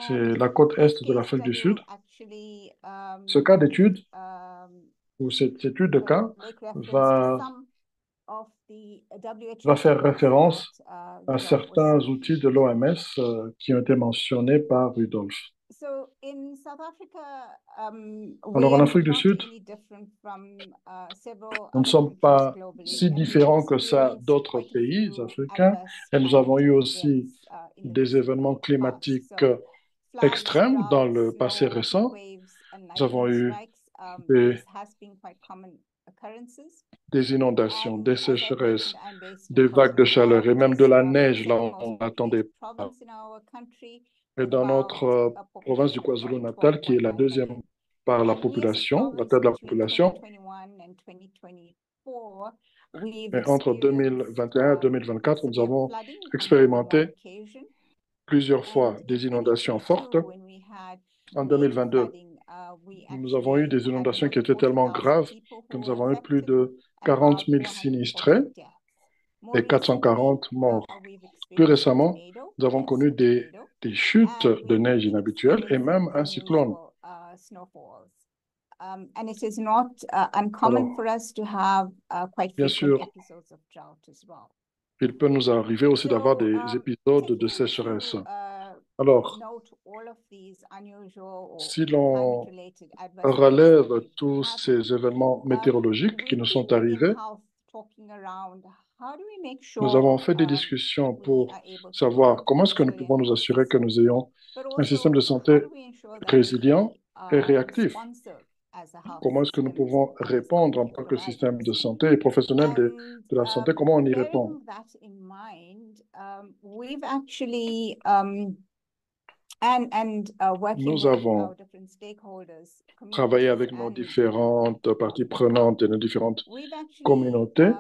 C'est And la côte this est de case l'Afrique du study Sud. will actually Ce cas d'étude um, ou cette étude de cas make reference to va some of the va WHO faire tools référence that à Rudolph was certains outils de l'OMS qui ont été mentionnés par Rudolph. So in South Africa, Alors, we en are Afrique du not Sud, any different from several nous ne other sommes countries pas globally, si and we've différents que ça experienced d'autres quite a pays few africains adverse et nous avons eu climate aussi events in the des événements recent past. climatiques So floods, extrêmes dans le droughts, passé snow, heat récent. waves, and Nous avons lightning eu strikes. des, This has been quite common occurrences. des inondations, des And as I sécheresses, mentioned, I'm based in des vagues de KwaZulu-Natal, chaleur et which même is de la the neige là où second on most n'attendait populated pas. province in our country, Et with dans about notre a province du population of about KwaZulu-Natal, qui est la 12.5 deuxième million. par la And we as a population, la province tête de la between population, 2021 and 2024, we've et entre experienced 2021 et 2024, nous severe avons flooding on more than one expérimenté occasion. plusieurs And fois in des inondations fortes. 2022, when we had En major 2022, flooding, we nous avons eu actually des had inondations more qui than étaient tellement 40,000 graves people que who nous were avons eu plus affected de and 40 about 000 sinistrés 440 deaths. More et recently, 440 morts. we've Plus experienced a récemment, tornado, nous avons connu widespread tornado, des chutes and de we've neige been inhabituelles et même experiencing un cyclone. unusual snowfalls. And it is not uncommon Alors, for us to have quite bien frequent sûr, episodes of drought as well. il peut nous arriver aussi d'avoir So, des épisodes de taking sécheresse. into Alors, note all of these unusual or si l'on climate-related adverse events that relève we've been tous having, ces événements météorologiques qui we've nous sont been in arrivés, house talking around how do we make nous avons sure fait des discussions we pour are able to savoir build comment est-ce que nous resilient pouvons nous assurer que systems, nous ayons but un système also de how santé do we ensure that résilient we et are réactif. responsive as a health Comment est-ce que nous systems pouvons and as répondre en healthcare tant que système de providers. santé et professionnel And de la santé, comment on y répond? bearing that in mind, we've actually working Nous with avons our different stakeholders, travaillé communities, avec nos and différentes parties prenantes et nos différentes we've actually communautés.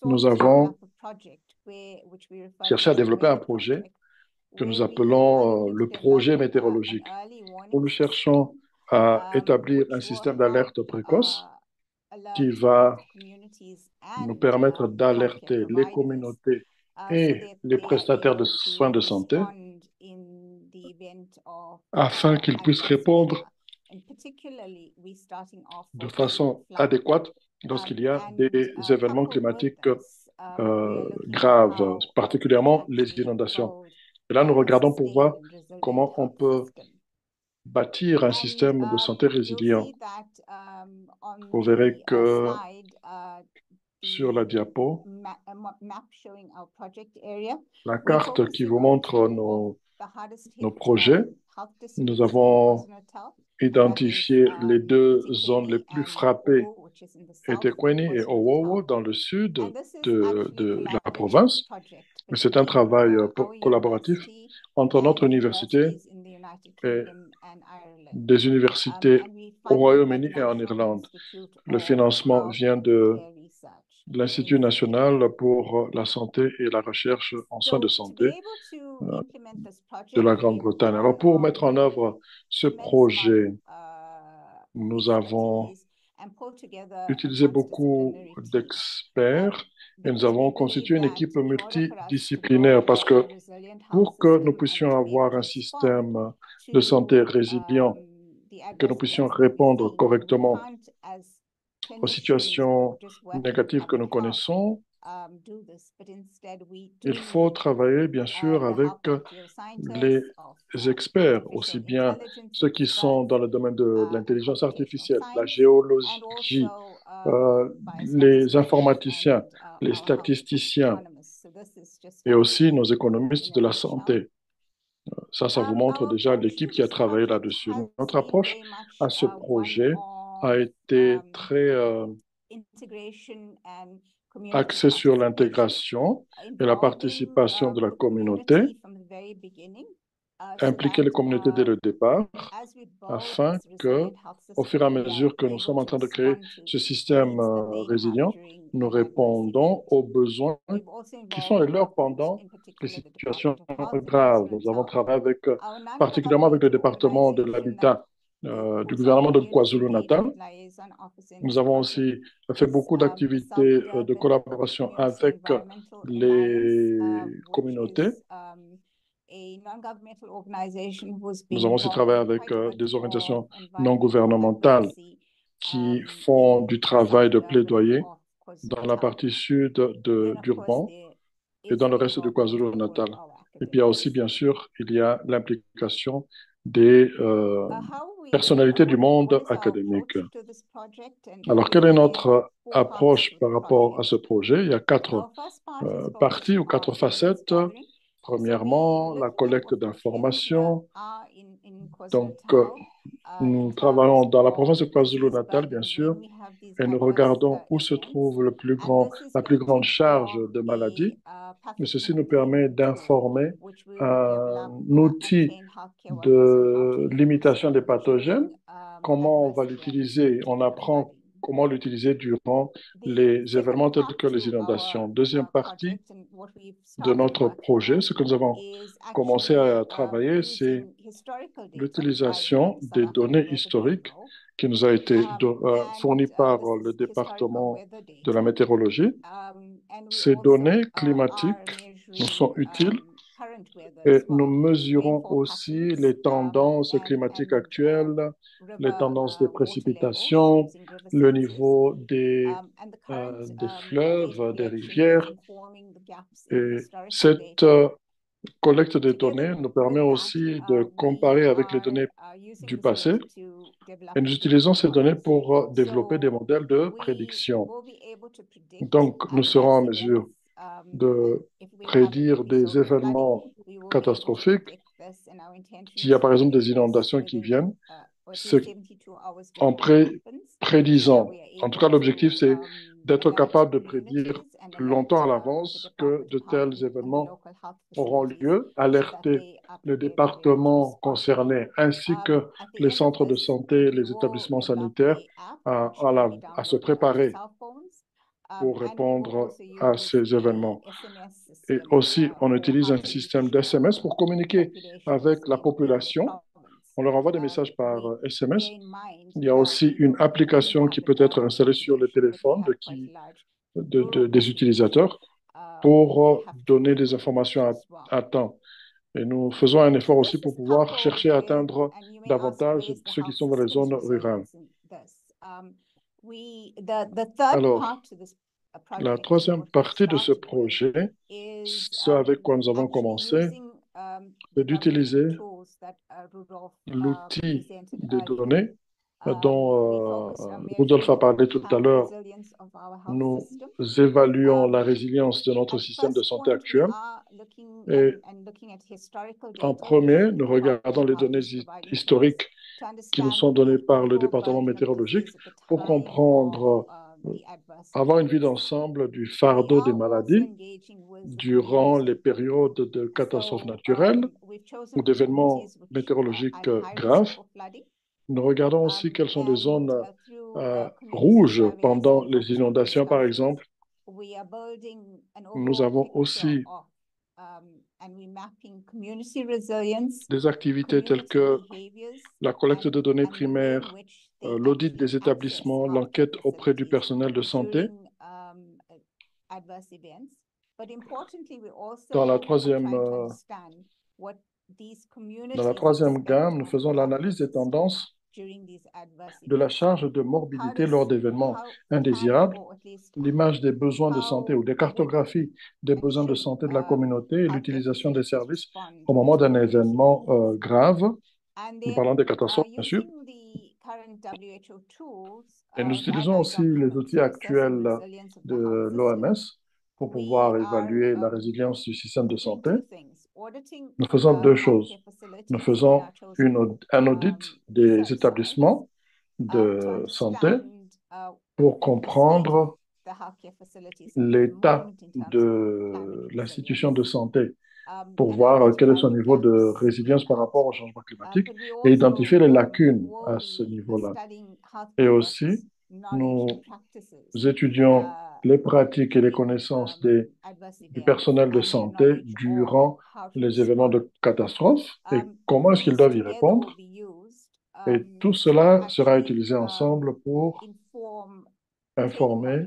Nous sought to avons develop a project which we refer to cherché à as the développer un Weather projet Project, que nous where we are appelons looking le to projet develop météorologique, an early où warning nous system, cherchons à établir un which will système help d'alerte précoce qui alert va both communities nous and permettre healthcare d'alerter les providers communautés so et that les they are prestataires de able soins to de santé respond in the event of afin qu'ils puissent adverse répondre weather. And particularly, we're starting off de with façon flooding. adéquate lorsqu'il y a des événements Coupled with climatiques this, we are looking at graves, how we particulièrement can les actually inondations. build Et là, nous a regardons pour sustained voir and resilient comment on health peut system. bâtir un système de santé résilient. You'll see that, Vous on verrez the que slide, sur la the diapo, map showing our project area, la we're carte qui focusing vous on montre two of nos the hardest hit projets, health nous districts in avons KwaZulu-Natal. identifié les deux zones les eThekwini plus and frappées, Owo, which is in the south of eThekwini et KwaZulu-Natal. Owowo, dans le sud And this is de actually a la collaborative province. project Mais c'est un between, travail our collaboratif university entre notre and université universities in the United et Kingdom and Ireland. des universités And we au funded by the Royaume-Uni et en National Irlande. Institute Le of financement Health vient and de Care Research l'Institut in Sydney. national pour la santé et la recherche en soins de So to be santé able to implement this de la project, we've Grande-Bretagne. Alors, drawn pour mettre en on œuvre ce immense amount projet, of nous avons expertise and pulled together a utilisé beaucoup multidisciplinary team. d'experts et nous Because we avons believe constitué une that équipe in order for us to multidisciplinaire build parce que a resilient health pour que nous system and puissions to be able avoir to un respond système de santé to résilient, the que nous adverse puissions events that we're répondre seeing, we correctement can't, as aux clinicians situations or just working in négatives que nous public health, connaissons, do this, but instead we do il faut need travailler bien sûr the avec help of les geoscientists, of experts, artificial aussi bien intelligence ceux qui sont dans experts, le domaine de and l'intelligence computational artificielle, la science, and géologie, also les biostatisticians informaticiens, and les our health statisticiens economists. So this is just et aussi nos in économistes de a la nutshell. santé. Ça vous montre Our déjà approach l'équipe to qui a this travaillé project là-dessus. has Notre been approche very much à ce one projet a of été très integration and community axée sur participation, l'intégration et la involving participation de la the communauté, community from the very beginning, so impliquer les that communautés dès le départ, as we build afin this que, resilient health au fur et à system, we are mesure que nous able sommes en to train de créer respond to ce système needs that they have résilient, during nous an adverse répondons event. aux besoins We've also qui sont les involved leurs government, pendant in les particular the situations Department of Health in graves. Nous avons KwaZulu-Natal. travaillé avec, Our particulièrement avec le non-governmental département de organization, l'habitat the du gouvernement de Community KwaZulu-Natal. Engagement Liaison Office in Nous this avons project aussi fait is beaucoup the d'activités South de Durban collaboration Community avec Environmental les Alliance, which communautés. is a non-governmental organization who's been Nous avons aussi involved travaillé in avec quite a bit des organisations of non environmental gouvernementales advocacy qui font du in the travail South de Durban plaidoyer of dans la KwaZulu-Natal. partie sud And then, of course, d'Urban there et is dans le the reste du involvement of all KwaZulu-Natal. of our Et puis il y a aussi, academics. bien sûr, il y a l'implication des How we personnalités du what monde is our académique. approach to this project? And Alors, really quelle est there notre are 4 parts approche to the par rapport à project. ce projet? Il y a 4 Our first part is focused parties ou 4 on evidence facettes. gathering. So we Premièrement, la looking at collecte what the trends d'informations. are in Donc, KwaZulu-Natal, nous in travaillons terms dans la province de of disease KwaZulu-Natal, bien burden sûr, when we have these et nous adverse regardons où se events. trouve And this is la plus meant to grande charge form de maladies. a Et pathogen ceci nous permet containment tool, d'informer which will un develop outil and train healthcare workers on how to de use limitation des pathogènes. during Comment on va adverse events l'utiliser? On apprend occurring. comment l'utiliser durant The les second événements tels part que les to inondations. our Deuxième partie project and what we've de started notre working projet, on ce que nous avons is commencé actually à travailler, c'est using historical data by l'utilisation the South des African données Weather historiques Bureau. qui nous a été fournies par This le is historical département weather de la data. météorologie. And we Ces also données are climatiques nous sont measuring utiles current weather et as nous well, mesurons rainfall aussi patterns, les tendances climatiques actuelles, les river tendances des water levels précipitations, using river le sensors, niveau and the current des data fleuves, des collection is rivières. informing the gaps in Et historical cette data. collecte des Together données nous permet with that, aussi de we comparer avec les données using du this passé data to develop et nous utilisons ces données predictive pour models. développer des So modèles de we prédiction. will be able to predict Donc, nous serons en adverse mesure events. de If we have prédire maybe des so flooding, événements we will be able to catastrophiques. predict this, and our intention S'il y is a par to exemple des predict this inondations qui within viennent, or at ce- least 72 hours en before it happens, so prédisant. that we are En tout able cas, l'objectif, to c'est d'être alert capable de prédire communities and longtemps à alert l'avance the que Department de of Health tels and the événements local health auront facilities lieu, so that alerter they are le prepared to be able to département respond. concerné ainsi que At the les end of centres de this, santé, we les will établissements develop sanitaires a app which can be à se downloaded onto préparer cell phones, pour and we will répondre also à use ces a événements. SMS Et system aussi, on for utilise un outreach système d'SMS pour communiquer populations avec la in the population. province. On leur envoie des messages par We SMS. bear in mind Il y a that aussi une we do application qui have peut an être urban installée sur le population, but we téléphone have quite a large rural des utilisateurs population, pour we have to donner des reach informations as well. à temps. Et nous faisons un effort So aussi this pour is pouvoir coupled chercher à with, atteindre and you may ask, davantage where is the ceux qui health sont dans les systems zones rurales. resilience in this? The third Alors, part to this la project, troisième what we've partie de ce started with, projet, is ce avec quoi nous avons actually commencé, using c'est the governmental d'utiliser tools l'outil des données dont Rudolf a parlé tout à l'heure. Nous évaluons la résilience de notre système de santé actuel. Et en premier, nous regardons les données historiques qui nous sont données par le département météorologique pour comprendre, avoir une vue d'ensemble du fardeau des maladies durant les périodes de catastrophes naturelles ou d'événements météorologiques graves. Nous regardons aussi quelles sont les zones rouges pendant les inondations, par exemple. Nous avons aussi des activités telles que la collecte de données primaires, l'audit des établissements, l'enquête auprès du personnel de santé. Dans la troisième gamme, nous faisons l'analyse des tendances de la charge de morbidité lors d'événements indésirables, l'image des besoins de santé ou des cartographies des besoins de santé de la communauté et l'utilisation des services au moment d'un événement grave. Nous parlons des catastrophes, bien sûr. Et nous utilisons aussi les outils actuels de l'OMS pour pouvoir évaluer la résilience du système de santé. Nous faisons deux choses. Nous faisons un audit des établissements de santé pour comprendre l'état de l'institution de santé, pour voir quel est son niveau de résilience par rapport au changement climatique et identifier les lacunes à ce niveau-là. Et aussi, nous étudions les pratiques et les connaissances du personnel de santé durant les événements de catastrophe et comment est-ce qu'ils doivent y répondre. Et tout cela sera utilisé ensemble pour informer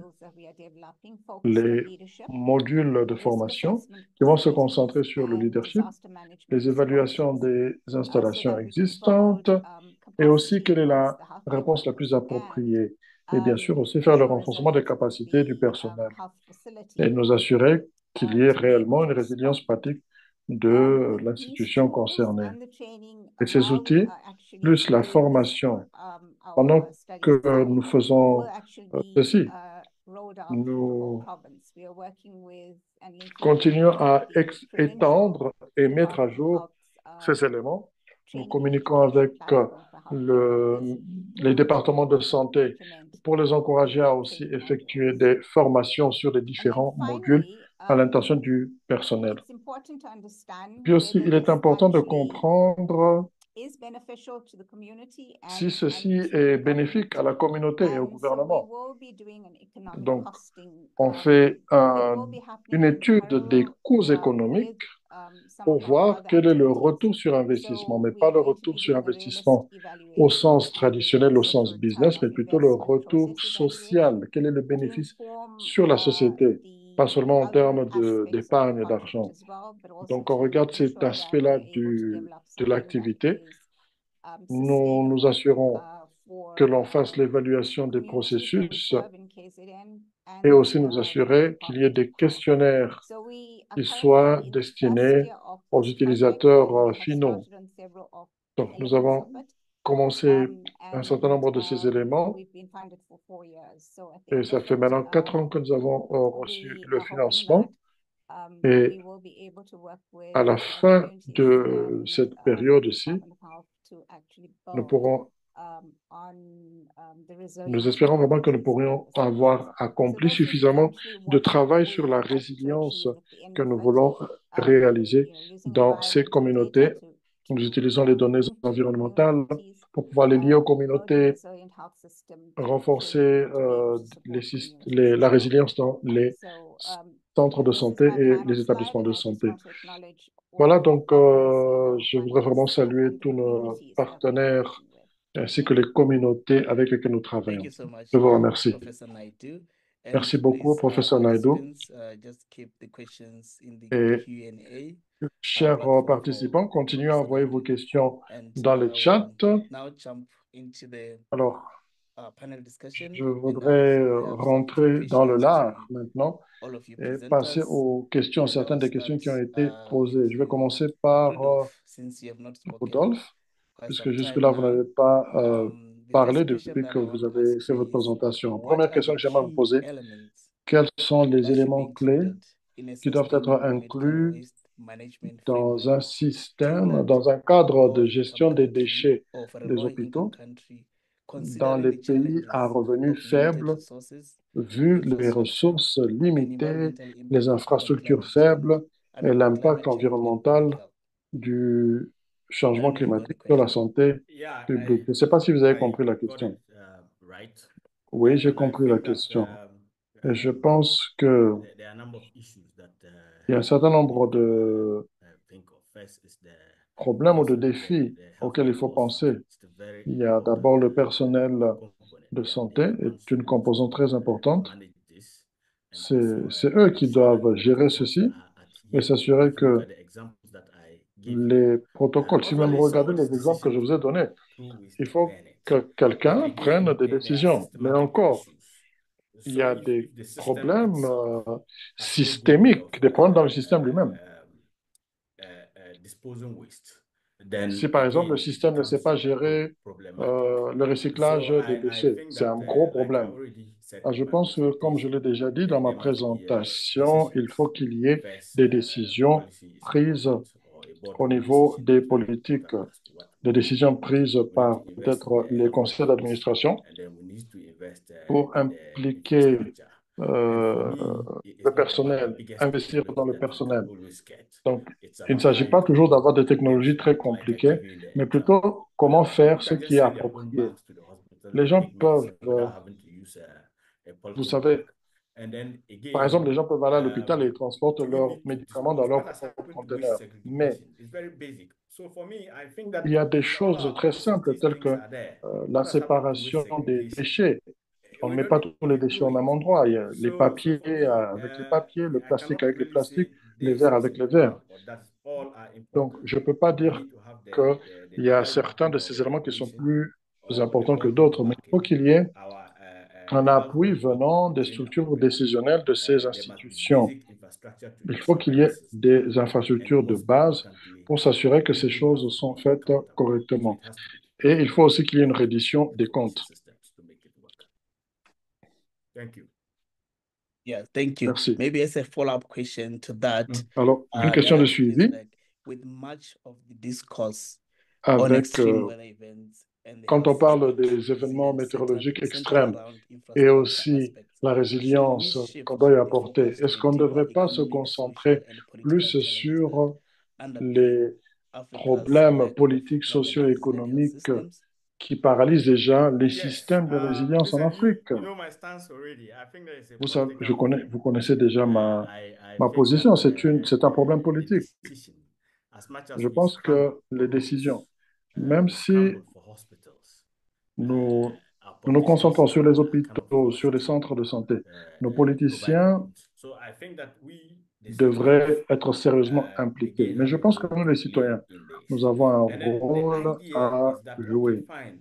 les modules de formation qui vont se concentrer sur le leadership, les évaluations des installations existantes et aussi quelle est la réponse la plus appropriée. Et bien sûr aussi faire le renforcement des capacités du personnel et nous assurer qu'il y ait réellement une résilience pratique de l'institution concernée. Et ces outils, plus la formation, pendant que nous faisons ceci, nous continuons à étendre et mettre à jour ces éléments. Nous communiquons avec les départements de santé pour les encourager à aussi effectuer des formations sur les différents modules à l'intention du personnel. Puis aussi, il est important de comprendre si ceci est bénéfique à la communauté et au gouvernement. Donc, on fait une étude des coûts économiques pour voir quel est le retour sur investissement, mais pas le retour sur investissement au sens traditionnel, au sens business, mais plutôt le retour social. Quel est le bénéfice sur la société, pas seulement en termes d'épargne d'argent. Donc, on regarde cet aspect-là de l'activité. Nous nous assurons que l'on fasse l'évaluation des processus et aussi nous assurer qu'il y ait des questionnaires qui soient destinés aux utilisateurs finaux. Donc, nous avons commencé un certain nombre de ces éléments et ça fait maintenant 4 ans que nous avons reçu le financement. Et à la fin de cette période-ci, nous espérons vraiment que nous pourrions avoir accompli suffisamment de travail sur la résilience que nous voulons réaliser dans ces communautés. Nous utilisons les données environnementales pour pouvoir les lier aux communautés, renforcer la résilience dans les centres de santé et les établissements de santé. Voilà, donc je voudrais vraiment saluer tous nos partenaires ainsi que les communautés avec lesquelles nous travaillons. Je vous remercie. Merci beaucoup, professeur Naidoo. Et chers participants, continuez à envoyer vos questions dans le chat. Alors, panel discussion. Je And voudrais we have some rentrer key dans le questions lard from maintenant all of you et passer presenters. aux questions, And I certaines will des questions qui ont start été posées. with Je vais commencer par Rudolph, since you have not spoken Rodolphe, quite puisque some time jusque-là, vous now. n'avez pas The parlé first question depuis that que I vous want to avez ask fait you votre is, présentation. what Première are question the que j'aimerais vous key poser, elements quels sont les that should be éléments clés included in a qui doivent être sustainable medical inclus waste management dans framework un système, tailored dans un cadre for de low-income gestion des country déchets or for a des low-income hôpitaux country, dans considering les the pays à challenges revenus of limited faibles, resources, vu les infrastructure, ressources and limitées, environmental les impact of infrastructures climate change, faibles I et mean, l'impact climate change and environnemental public health. du I changement don't know if you got the climatique sur la question. santé Yeah, publique. Je ne sais pas si vous avez I compris la got question. it right. Oui, j'ai And I compris la think that question. Et je pense que there are a number of issues that il y a un certain nombre we need de to think of. First is the problèmes ou de first of all, défis the health auxquels il faut workforce. penser. It's a very Il y a important d'abord le personnel component. de They are santé the ones est une composante très importante. manage this. And C'est also, eux qui ensure that doivent the gérer protocols ceci are et adhered to. s'assurer If you look que at the examples that I gave you, les protocoles, si même usually vous regardez somebody's les exemples que je decision vous ai to donnés, throw waste il or faut burn it. que But quelqu'un prenne again, des there are décisions. Mais systematic encore, issues. il y a So des if the system problèmes itself has no good way systémiques, des problèmes dans le système lui-même. Disposing waste, then Si par exemple le again, it système ne sait becomes pas gérer problematic. le recyclage So des I déchets, think c'est that, un gros like I problème. already said Ah, in je my pense que, comme je l'ai presentation, déjà dit dans ma there must be présentation, il faut qu'il y ait first, des décisions policy is prises important, or a board au of niveau decision des is very politiques, important as to what des décisions prises we need par to invest in peut-être the les health conseils workforce, d'administration and then we need to invest pour in the impliquer infrastructure. And for me, le it's not about the personnel, biggest investir dans technology le that you can personnel. always get. Donc, It's il ne about how s'agit you pas can toujours d'avoir des do things technologies très right, like I compliquées, gave you in the mais example. plutôt comment faire People ce can qui just est send their own approprié. bags to the hospital Les and gens take peuvent, medicine without having to use a vous polythene savez, bag. And then par exemple, les again, gens peuvent aller à l'hôpital et ils transportent do we leurs need to médicaments dans dispose? leur What has propre happened to waste conteneur. Mais segregation? It's very basic. So for me, I think that il y a des in all choses our très policies, simples these telles things que are there. la What has happened to waste séparation des segregation? déchets. On ne We met don't pas tous les even déchets do au même it. endroit. Il y a les So papiers for me, avec les papiers, le I plastique cannot avec les really say plastiques, les this verres is avec les verres. important or that's all are Donc, important. je ne peux pas We dire need to have the qu'il y a legal certains backing de or ces the éléments qui sont regulation plus or the importants que boardroom d'autres, mais il faut backing qu'il y ait our un health appui workforce venant to des maintain structures appropriately. décisionnelles de ces There must be institutions. basic infrastructure to Il faut ensure qu'il that y ait this is des done. And infrastructures de most people base can play. pour s'assurer que ces People have choses to sont be faites accountable. So correctement. it has to be Et il faut aussi qu'il y ait une very reddition des policy comptes. systems to make it work. Thank you. Yeah, thank you. Merci. Maybe as a follow-up question to that, Alors, une the question de other thing is suivi like, with much of the discourse on avec, extreme weather events and the quand on health parle sector, des événements resilience centered météorologiques extrêmes around et infrastructure aussi aspects, la should we résilience qu'on shift doit y the apporter, focus to est-ce the qu'on ne deeper devrait pas se economic, social, concentrer and political plus challenges sur that underpin les Africa's problèmes lack of politiques, climate-resilient health socio-économiques systems? qui paralysent déjà les Yes, systèmes de résilience en listen, Afrique? you know my stance already. I think there is a Vous savez, political problem. vous connaissez déjà ma I think position, that c'est un problème the politique. decision, as much as Je we pense scramble que for les roads, décisions, même we si scramble for hospitals, nous our nous politicians concentrons sur les are kind of hôpitaux, sur les lost centres de santé, nos providing politiciens roads. So I think that we, the devraient citizens, être sérieusement impliqués. again Mais have je a pense que role nous, to les play citoyens, in this. nous avons un And then the rôle idea à is that, okay, jouer. fine,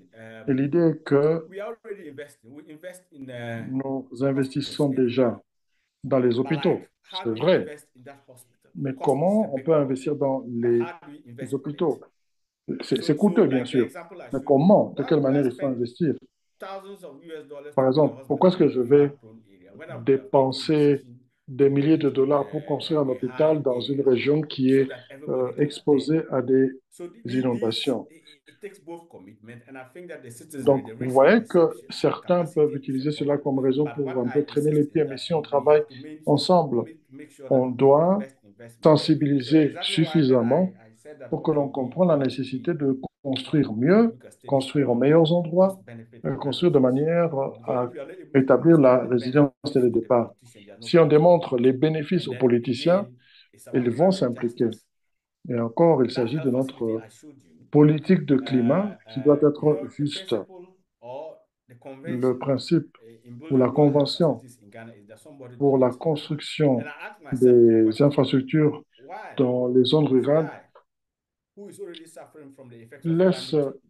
Et l'idée est que we are already investing. We invest in nous hospitals investissons déjà everywhere. dans les But like, hôpitaux, how c'est do we vrai. invest in that hospital? Mais Cost is a comment on big peut problem. investir dans But les how do we invest in it? hôpitaux? C'est So coûteux, bien like the sûr. example I Mais showed you, comment? De why quelle would I manière il faut spend investir? thousands of US dollars to Par build a exemple, pourquoi est-ce hospital que in je a vais flood-prone area when I could have taken the dépenser decision des to milliers make de it dollars pour construire un a high hôpital dans une area région qui so est that everybody can attend? exposée à des So inondations? it takes both commitment, and I think that the citizenry, Donc, the vous risk voyez que perception and certains peuvent capacity is a utiliser cela problem. comme raison But pour what un I peu traîner les insist is pieds, mais that si on we travaille have to ensemble, make sure that on we doit invest very well. So sensibiliser exactly why that suffisamment I said that, pour que okay, l'on comprenne la nécessité de construire mieux, look at studies construire aux around the meilleurs endroits, cost-benefit construire de analysis. manière Because à if you are not able to établir la demonstrate the résilience benefits dès le to the départ. politician, they are not Si on going to do démontre les it. bénéfices And aux then politiciens, again, it's ils about vont climate s'impliquer. justice. Et encore, il That s'agit de health facility notre I showed you, politique de climat qui doit you être know, the juste. principle or the Le convention principe in ou building la new health convention facilities in Ghana is that somebody pour la donates money. And construction I asked myself the des question, infrastructures why dans les zones should rurales I, who is already suffering from the effects of laisse climate change,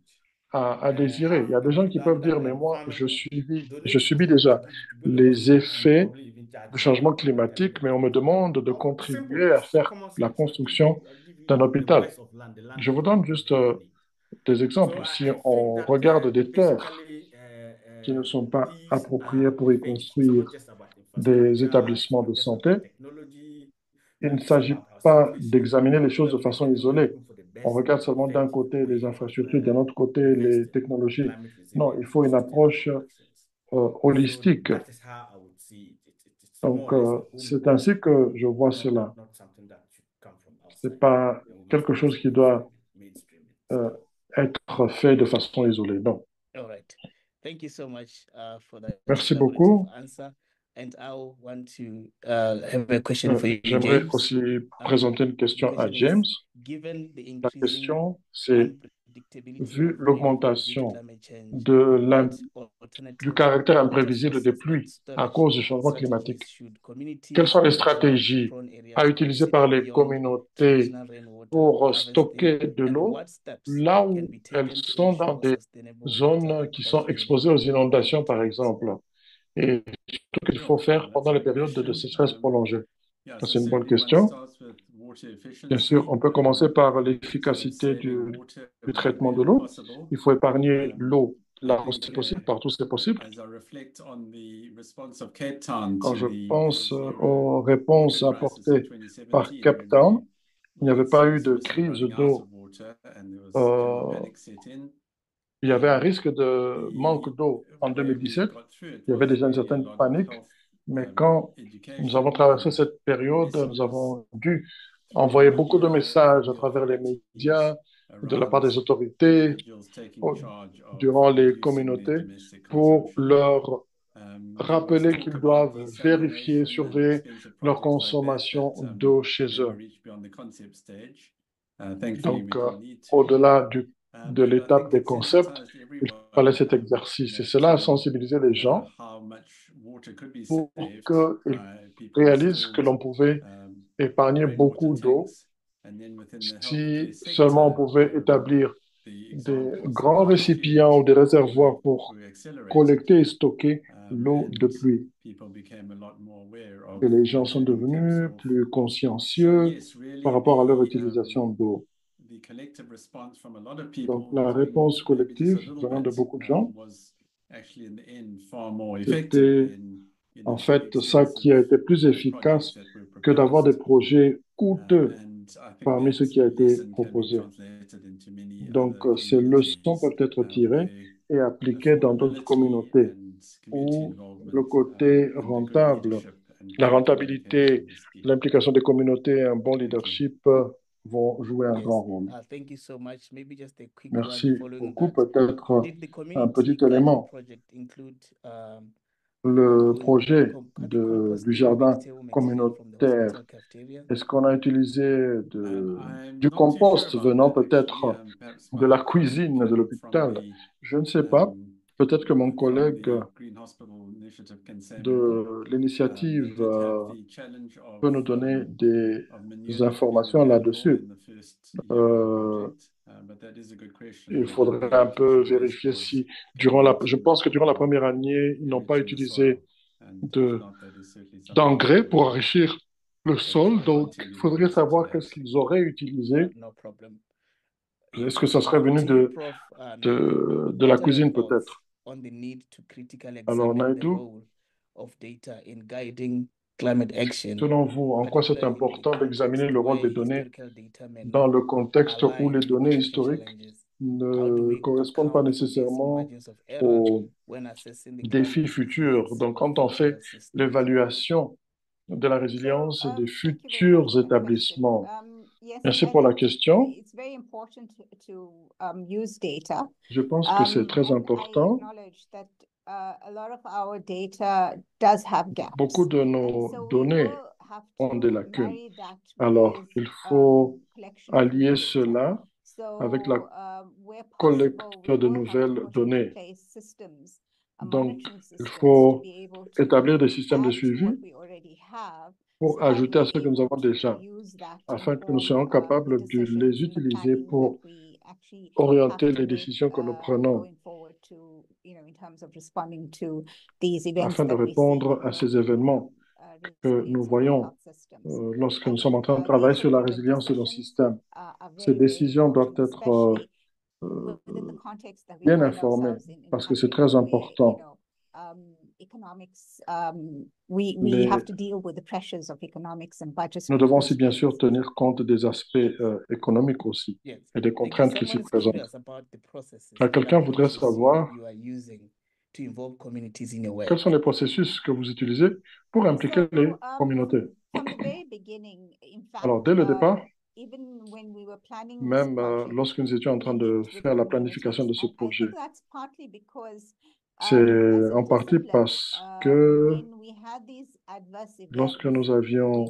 à désirer. Il y a des gens qui peuvent dire, mais moi, je donate subis déjà to build a les hospital and effets probably even charge du them changement like climatique, mais on me $1 million. demande de Or simple, contribuer à faire common la sense. construction I'll give d'un you the hôpital. price of land, the land Je that vous you donne can juste make money. des So exemples. Si I think on that regarde des terres basically qui ne sont pas these appropriées are pour y things. It's not construire just about des infrastructure, it's établissements not de just santé, about technology, il but ne it's s'agit about our pas situation. d'examiner les choses Where de we look façon at it, we're isolée. looking for the On best, regarde seulement d'un effective côté les way of infrastructures, d'un autre côté les investing in technologies. climate Non, resilience il faut and une approche sustainable actions. So holistique. that is how I would see it. It's more Donc, or less a c'est homegrown ainsi thing, que je vois cela. not something that should come from Ce outside n'est pas and will be quelque chose forced qui doit mainstream. euh, être fait de façon isolée. Non. All right. Thank you so much for that Merci elaborative beaucoup. answer. And I want to have a question for you, J'aimerais James. aussi présenter une The question à question James. is, given the La increasing question, c'est, unpredictability vu of rainfall due to l'augmentation climate change, de what du alternative caractère water imprévisible des sources and pluies à storage cause du changement strategies climatique, should quelles communities sont les in stratégies drought-prone areas à utiliser par consider les beyond communautés traditional rainwater pour harvesting, stocker de and l'eau what steps là can où be elles taken to sont dans ensure des sustainable water zones qui across sont exposées aux rainfall inondations, par times? exemple, et surtout qu'il faut faire pendant les périodes de sécheresse prolongée? Yeah, Ça, so c'est une bonne certainly one question. starts with water Bien sûr, efficiency, on peut commencer par towards l'efficacité saving water du traitement de wherever l'eau. possible. Il faut épargner Um, l'eau I là où think c'est possible, partout où c'est possible. as I reflect on the response of Cape Town Quand to je the pense zero aux water réponses crisis in apportées par 2017, Cape when Town, il n'y we avait had pas eu seen de Somerset crise running out d'eau. of water and there was general Euh, panic set in. il y avait un risque de manque The d'eau en way we 2017. got through it Il y avait was déjà une really a certaine lot of panique. health Mais quand nous avons education traversé and cette période, nous messages avons dû through the envoyer beaucoup de media, messages from à the travers les authorities médias, de la part around des autorités, individuals taking au- charge of durant les reducing their communautés, domestic pour consumption. leur There was rappeler talk qu'ils about doivent vérifier, desalination and surveiller expensive leur projects like consommation that d'eau chez never eux. reached beyond the concept stage. Thankfully, we Donc, didn't need to. au-delà de And I l'étape think des it concepts, sensitized il fallait everyone cet exercice. Et that cela a sensibilisé les gens how much water could be pour saved qu'ils by people réalisent que installed l'on pouvait épargner rainwater beaucoup d'eau tanks. And then within the healthcare si seulement on sector, pouvait établir the des examples that grands I include récipients ou des réservoirs pour were accelerated, collecter et stocker l'eau de and pluie. people became a lot more aware of Et les gens sont the impacts devenus of. plus So consciencieux yes, par really rapport à leur utilisation d'eau. the collective response from a lot of Donc, people, la doing réponse maybe just a collective little venant de bit, beaucoup de gens, was actually in the end far more effective c'était than en big fait ça qui a expensive été plus projects efficace that were que d'avoir des proposed. projets coûteux And I think parmi that ceux qui a été lesson can be proposé. translated into many Donc, other ces leçons communities peuvent être tirées where et appliquées dans d'autres affordability communautés and community où le involvement côté and the good rentable, leadership and la clear rentabilité, communication is key. l'implication des communautés et un bon Thank you. leadership vont jouer un Yes, grand rôle. thank you so much. Maybe just a quick one Merci following beaucoup. that. Peut-être Did the un community petit climate élément. project include Le doing projet having du composting jardin vegetable material from the communautaire, hospital cafeteria? est-ce qu'on a utilisé I'm du not too sure compost about venant that actually. peut-être Perhaps de my la colleague cuisine de from l'hôpital? the Je ne sais pas. Peut-être que mon from collègue the Green Hospital Initiative can say more. de They l'initiative did have the challenge peut nous donner des of manure not being informations available là-dessus. in the first year of the Euh, project. But that is a good question. il Whether faudrait the un peu kitchen waste vérifier was si, going je into pense que durant la première année, ils n'ont pas enriching the soil. utilisé And if de not, that is certainly something d'engrais to pour enrichir le sol. Donc, il continue faudrait looking into savoir that. qu'est-ce qu'ils auraient utilisé. No problem. Est-ce que ça serait venu To you, Prof. de la what are your cuisine, thoughts peut-être? on the need to critically Alors, examine the Naidoo, role of data in guiding climate action, selon vous, en quoi c'est particularly in the important d'examiner context le rôle where des données historical data may dans not le contexte où align les with données future historiques challenges? How do ne we correspondent pas account for these nécessairement margins of error aux when assessing the défis climate futurs? resilience Donc, of quand on fait future systems? l'évaluation de la So, résilience des thank you very much futurs for the question. établissements. Yes, Merci I pour la think question. it's very important to use data. Je pense que c'est très And I important. acknowledge that a lot of our data does have gaps. Beaucoup de And nos so we données will have ont des to lacunes. marry that Alors, with il faut collection of new allier data. cela So avec la where collecte possible, we de will have to nouvelles put into données. place systems, Donc, monitoring il systems to faut be able to établir des systèmes de add to what suivi we already have pour so that ajouter à we're ceux que nous able avons to déjà, use that to afin que nous inform soyons the capables de decisions les in the utiliser planning that pour we orienter les décisions que nous prenons afin de répondre à ces événements que nous voyons lorsque nous sommes en train de travailler sur la résilience de nos systèmes. Ces décisions doivent être bien informées parce que c'est très important. Nous devons aussi bien sûr tenir compte des aspects économiques aussi et des contraintes qui s'y présentent. Quelqu'un voudrait savoir quels sont les processus que vous utilisez pour impliquer les communautés. Alors, dès le départ, même lorsque nous étions en train de faire la planification de ce projet, c'est en partie parce que lorsque nous avions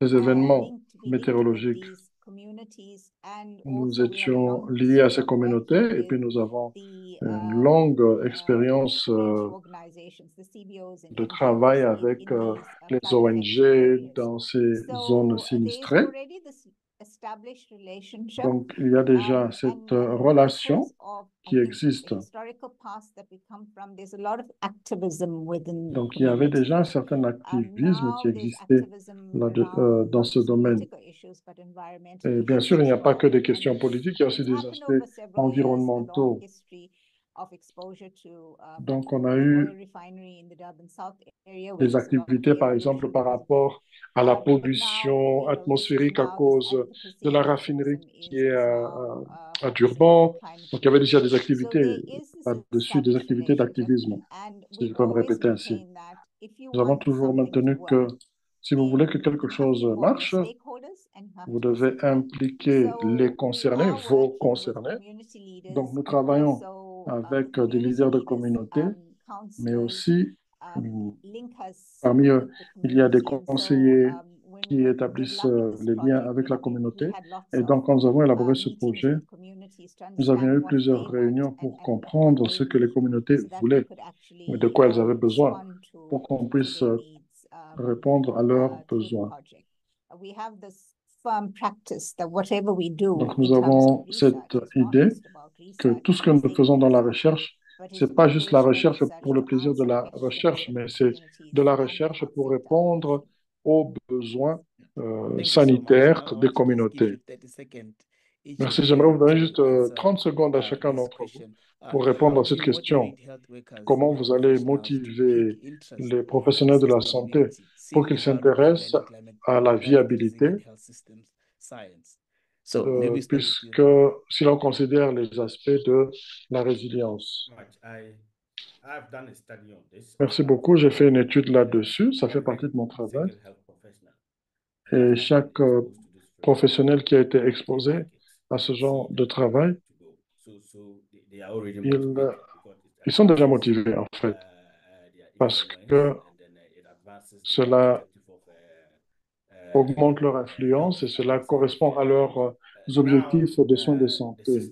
ces événements météorologiques, nous étions liés à ces communautés et puis nous avons une longue expérience de travail avec les ONG dans ces zones sinistrées. Donc, il y a déjà cette relation qui existe. Donc, il y avait déjà un certain activisme qui existait dans ce domaine. Et bien sûr, il n'y a pas que des questions politiques, il y a aussi des aspects environnementaux. Donc, on a eu des activités, par exemple, par rapport à la pollution atmosphérique à cause de la raffinerie qui est à Durban. Donc, il y avait déjà des activités là-dessus, des activités d'activisme, si je peux me répéter ainsi. Nous avons toujours maintenu que si vous voulez que quelque chose marche, vous devez impliquer les concernés, vos concernés. Donc, nous travaillons avec des leaders de communauté, mais aussi, parmi eux, il y a des conseillers qui établissent les liens avec la communauté. Et donc, quand nous avons élaboré ce projet, nous avions eu plusieurs réunions pour comprendre ce que les communautés voulaient, de quoi elles avaient besoin, pour qu'on puisse répondre à leurs besoins. Donc, nous avons cette idée que tout ce que nous faisons dans la recherche, c'est pas juste la recherche pour le plaisir de la recherche, mais c'est de la recherche pour répondre aux besoins sanitaires des communautés. Merci. J'aimerais vous donner juste 30 secondes à chacun d'entre vous pour répondre à cette question. Comment vous allez motiver les professionnels de la santé pour qu'ils s'intéressent à la viabilité, puisque si l'on considère les aspects de la résilience. Merci beaucoup. J'ai fait une étude là-dessus. Ça fait partie de mon travail. Et chaque professionnel qui a été exposé à ce genre de travail, ils sont déjà motivés, en fait, parce que cela augmente leur influence et cela correspond à leurs objectifs de soins de santé.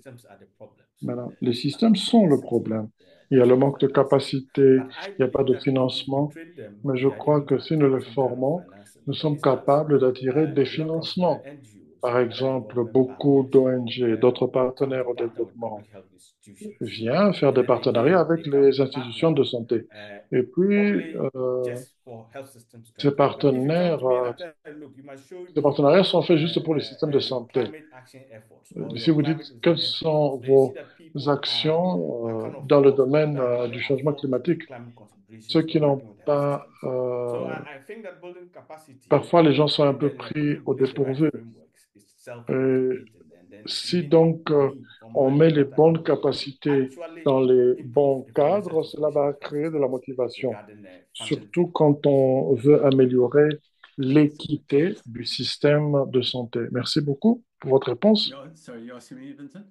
Maintenant, les systèmes sont le problème. Il y a le manque de capacité, il n'y a pas de financement, mais je crois que si nous les formons, nous sommes capables d'attirer des financements. Par exemple, beaucoup d'ONG et d'autres partenaires au développement viennent faire des partenariats avec les institutions de santé. Et puis, ces partenariats sont faits juste pour les systèmes de santé. Si vous dites quelles sont vos actions dans le domaine du changement climatique, ceux qui n'ont pas... parfois, les gens sont un peu pris au dépourvu. Si donc on met les bonnes capacités dans les bons cadres, cela va créer de la motivation, surtout quand on veut améliorer l'équité du système de santé. Merci beaucoup pour votre réponse. Sorry, you're asking me, Vincent?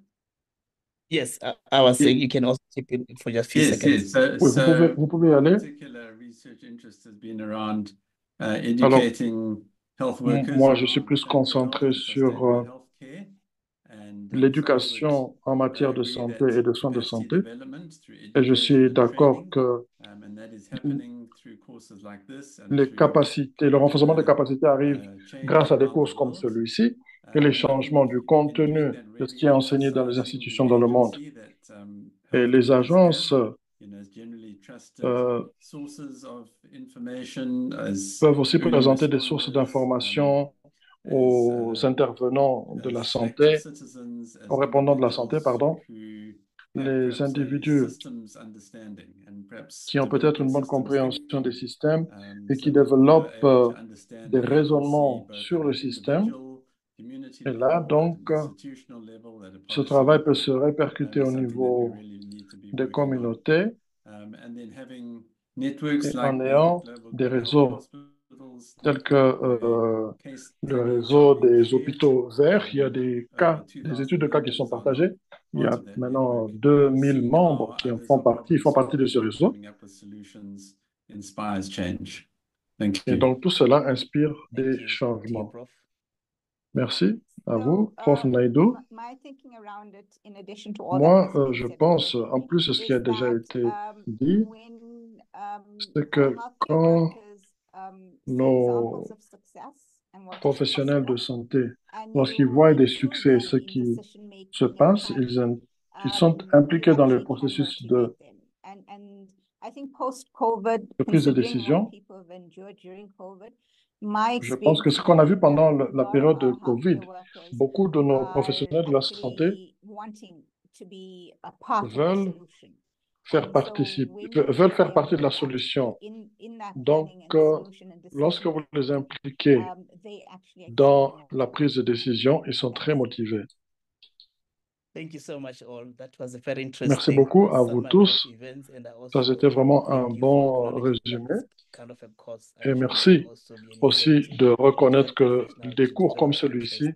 Yes, I was saying you can also chip in for just a few seconds. Yes. Oui, vous pouvez y aller. Particular research interest has been around educating health workers. Moi, je suis plus concentré sur l'éducation en matière de santé et de soins de santé. Et je suis d'accord que les capacités, le renforcement des capacités arrive grâce à des courses comme celui-ci, et les changements du contenu de ce qui est enseigné dans les institutions dans le monde. Et les agences peuvent aussi présenter des sources d'informations aux intervenants de la santé, aux répondants de la santé, pardon, les individus qui ont peut-être une bonne compréhension des systèmes et qui développent des raisonnements sur le système. Et là, donc, ce travail peut se répercuter au niveau des communautés et en ayant des réseaux tels que le réseau des hôpitaux verts. Il y a des cas, des études de cas qui sont partagées. Il y a maintenant 2000 membres qui en font partie, ils font partie de ce réseau. Et donc, tout cela inspire des changements. Merci à vous, Prof. Naidoo. Moi, je pense, en plus de ce qui a déjà été dit, c'est que quand nos professionnels de santé, lorsqu'ils voient des succès et ce qui se passe, ils sont impliqués dans le processus de prise de décision. Je pense que ce qu'on a vu pendant la période de COVID, beaucoup de nos professionnels de la santé veulent faire partie de la solution. Donc, lorsque vous les impliquez dans la prise de décision, ils sont très motivés. Merci beaucoup à vous tous. Ça, c'était vraiment un bon résumé. Et merci aussi de reconnaître que des cours comme celui-ci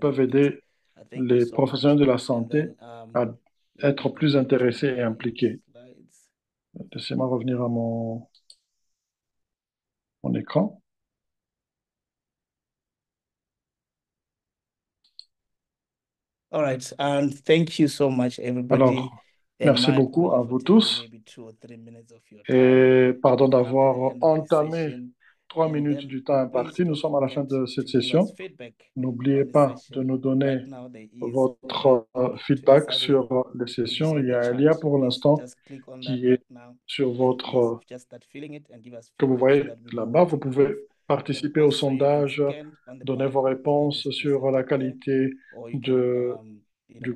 peuvent aider les professionnels de la santé à être plus intéressés et impliqués. Laissez-moi revenir à mon écran. All right, and thank you so much, everybody. Alors, merci beaucoup à vous tous. Et pardon d'avoir entamé 3 minutes du temps imparti. Nous sommes à la fin de cette session. N'oubliez pas de nous donner votre feedback sur les sessions. Il y a un lien pour l'instant qui est sur votre, que vous voyez là-bas. Vous pouvez participer au sondage, donner vos réponses sur la qualité du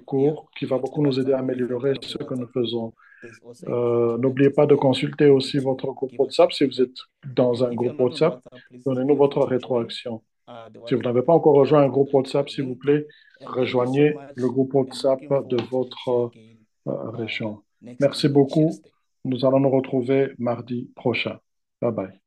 cours, qui va beaucoup nous aider à améliorer ce que nous faisons. N'oubliez pas de consulter aussi votre groupe WhatsApp. Si vous êtes dans un groupe WhatsApp, donnez-nous votre rétroaction. Si vous n'avez pas encore rejoint un groupe WhatsApp, s'il vous plaît, rejoignez le groupe WhatsApp de votre région. Merci beaucoup. Nous allons nous retrouver mardi prochain. Bye bye.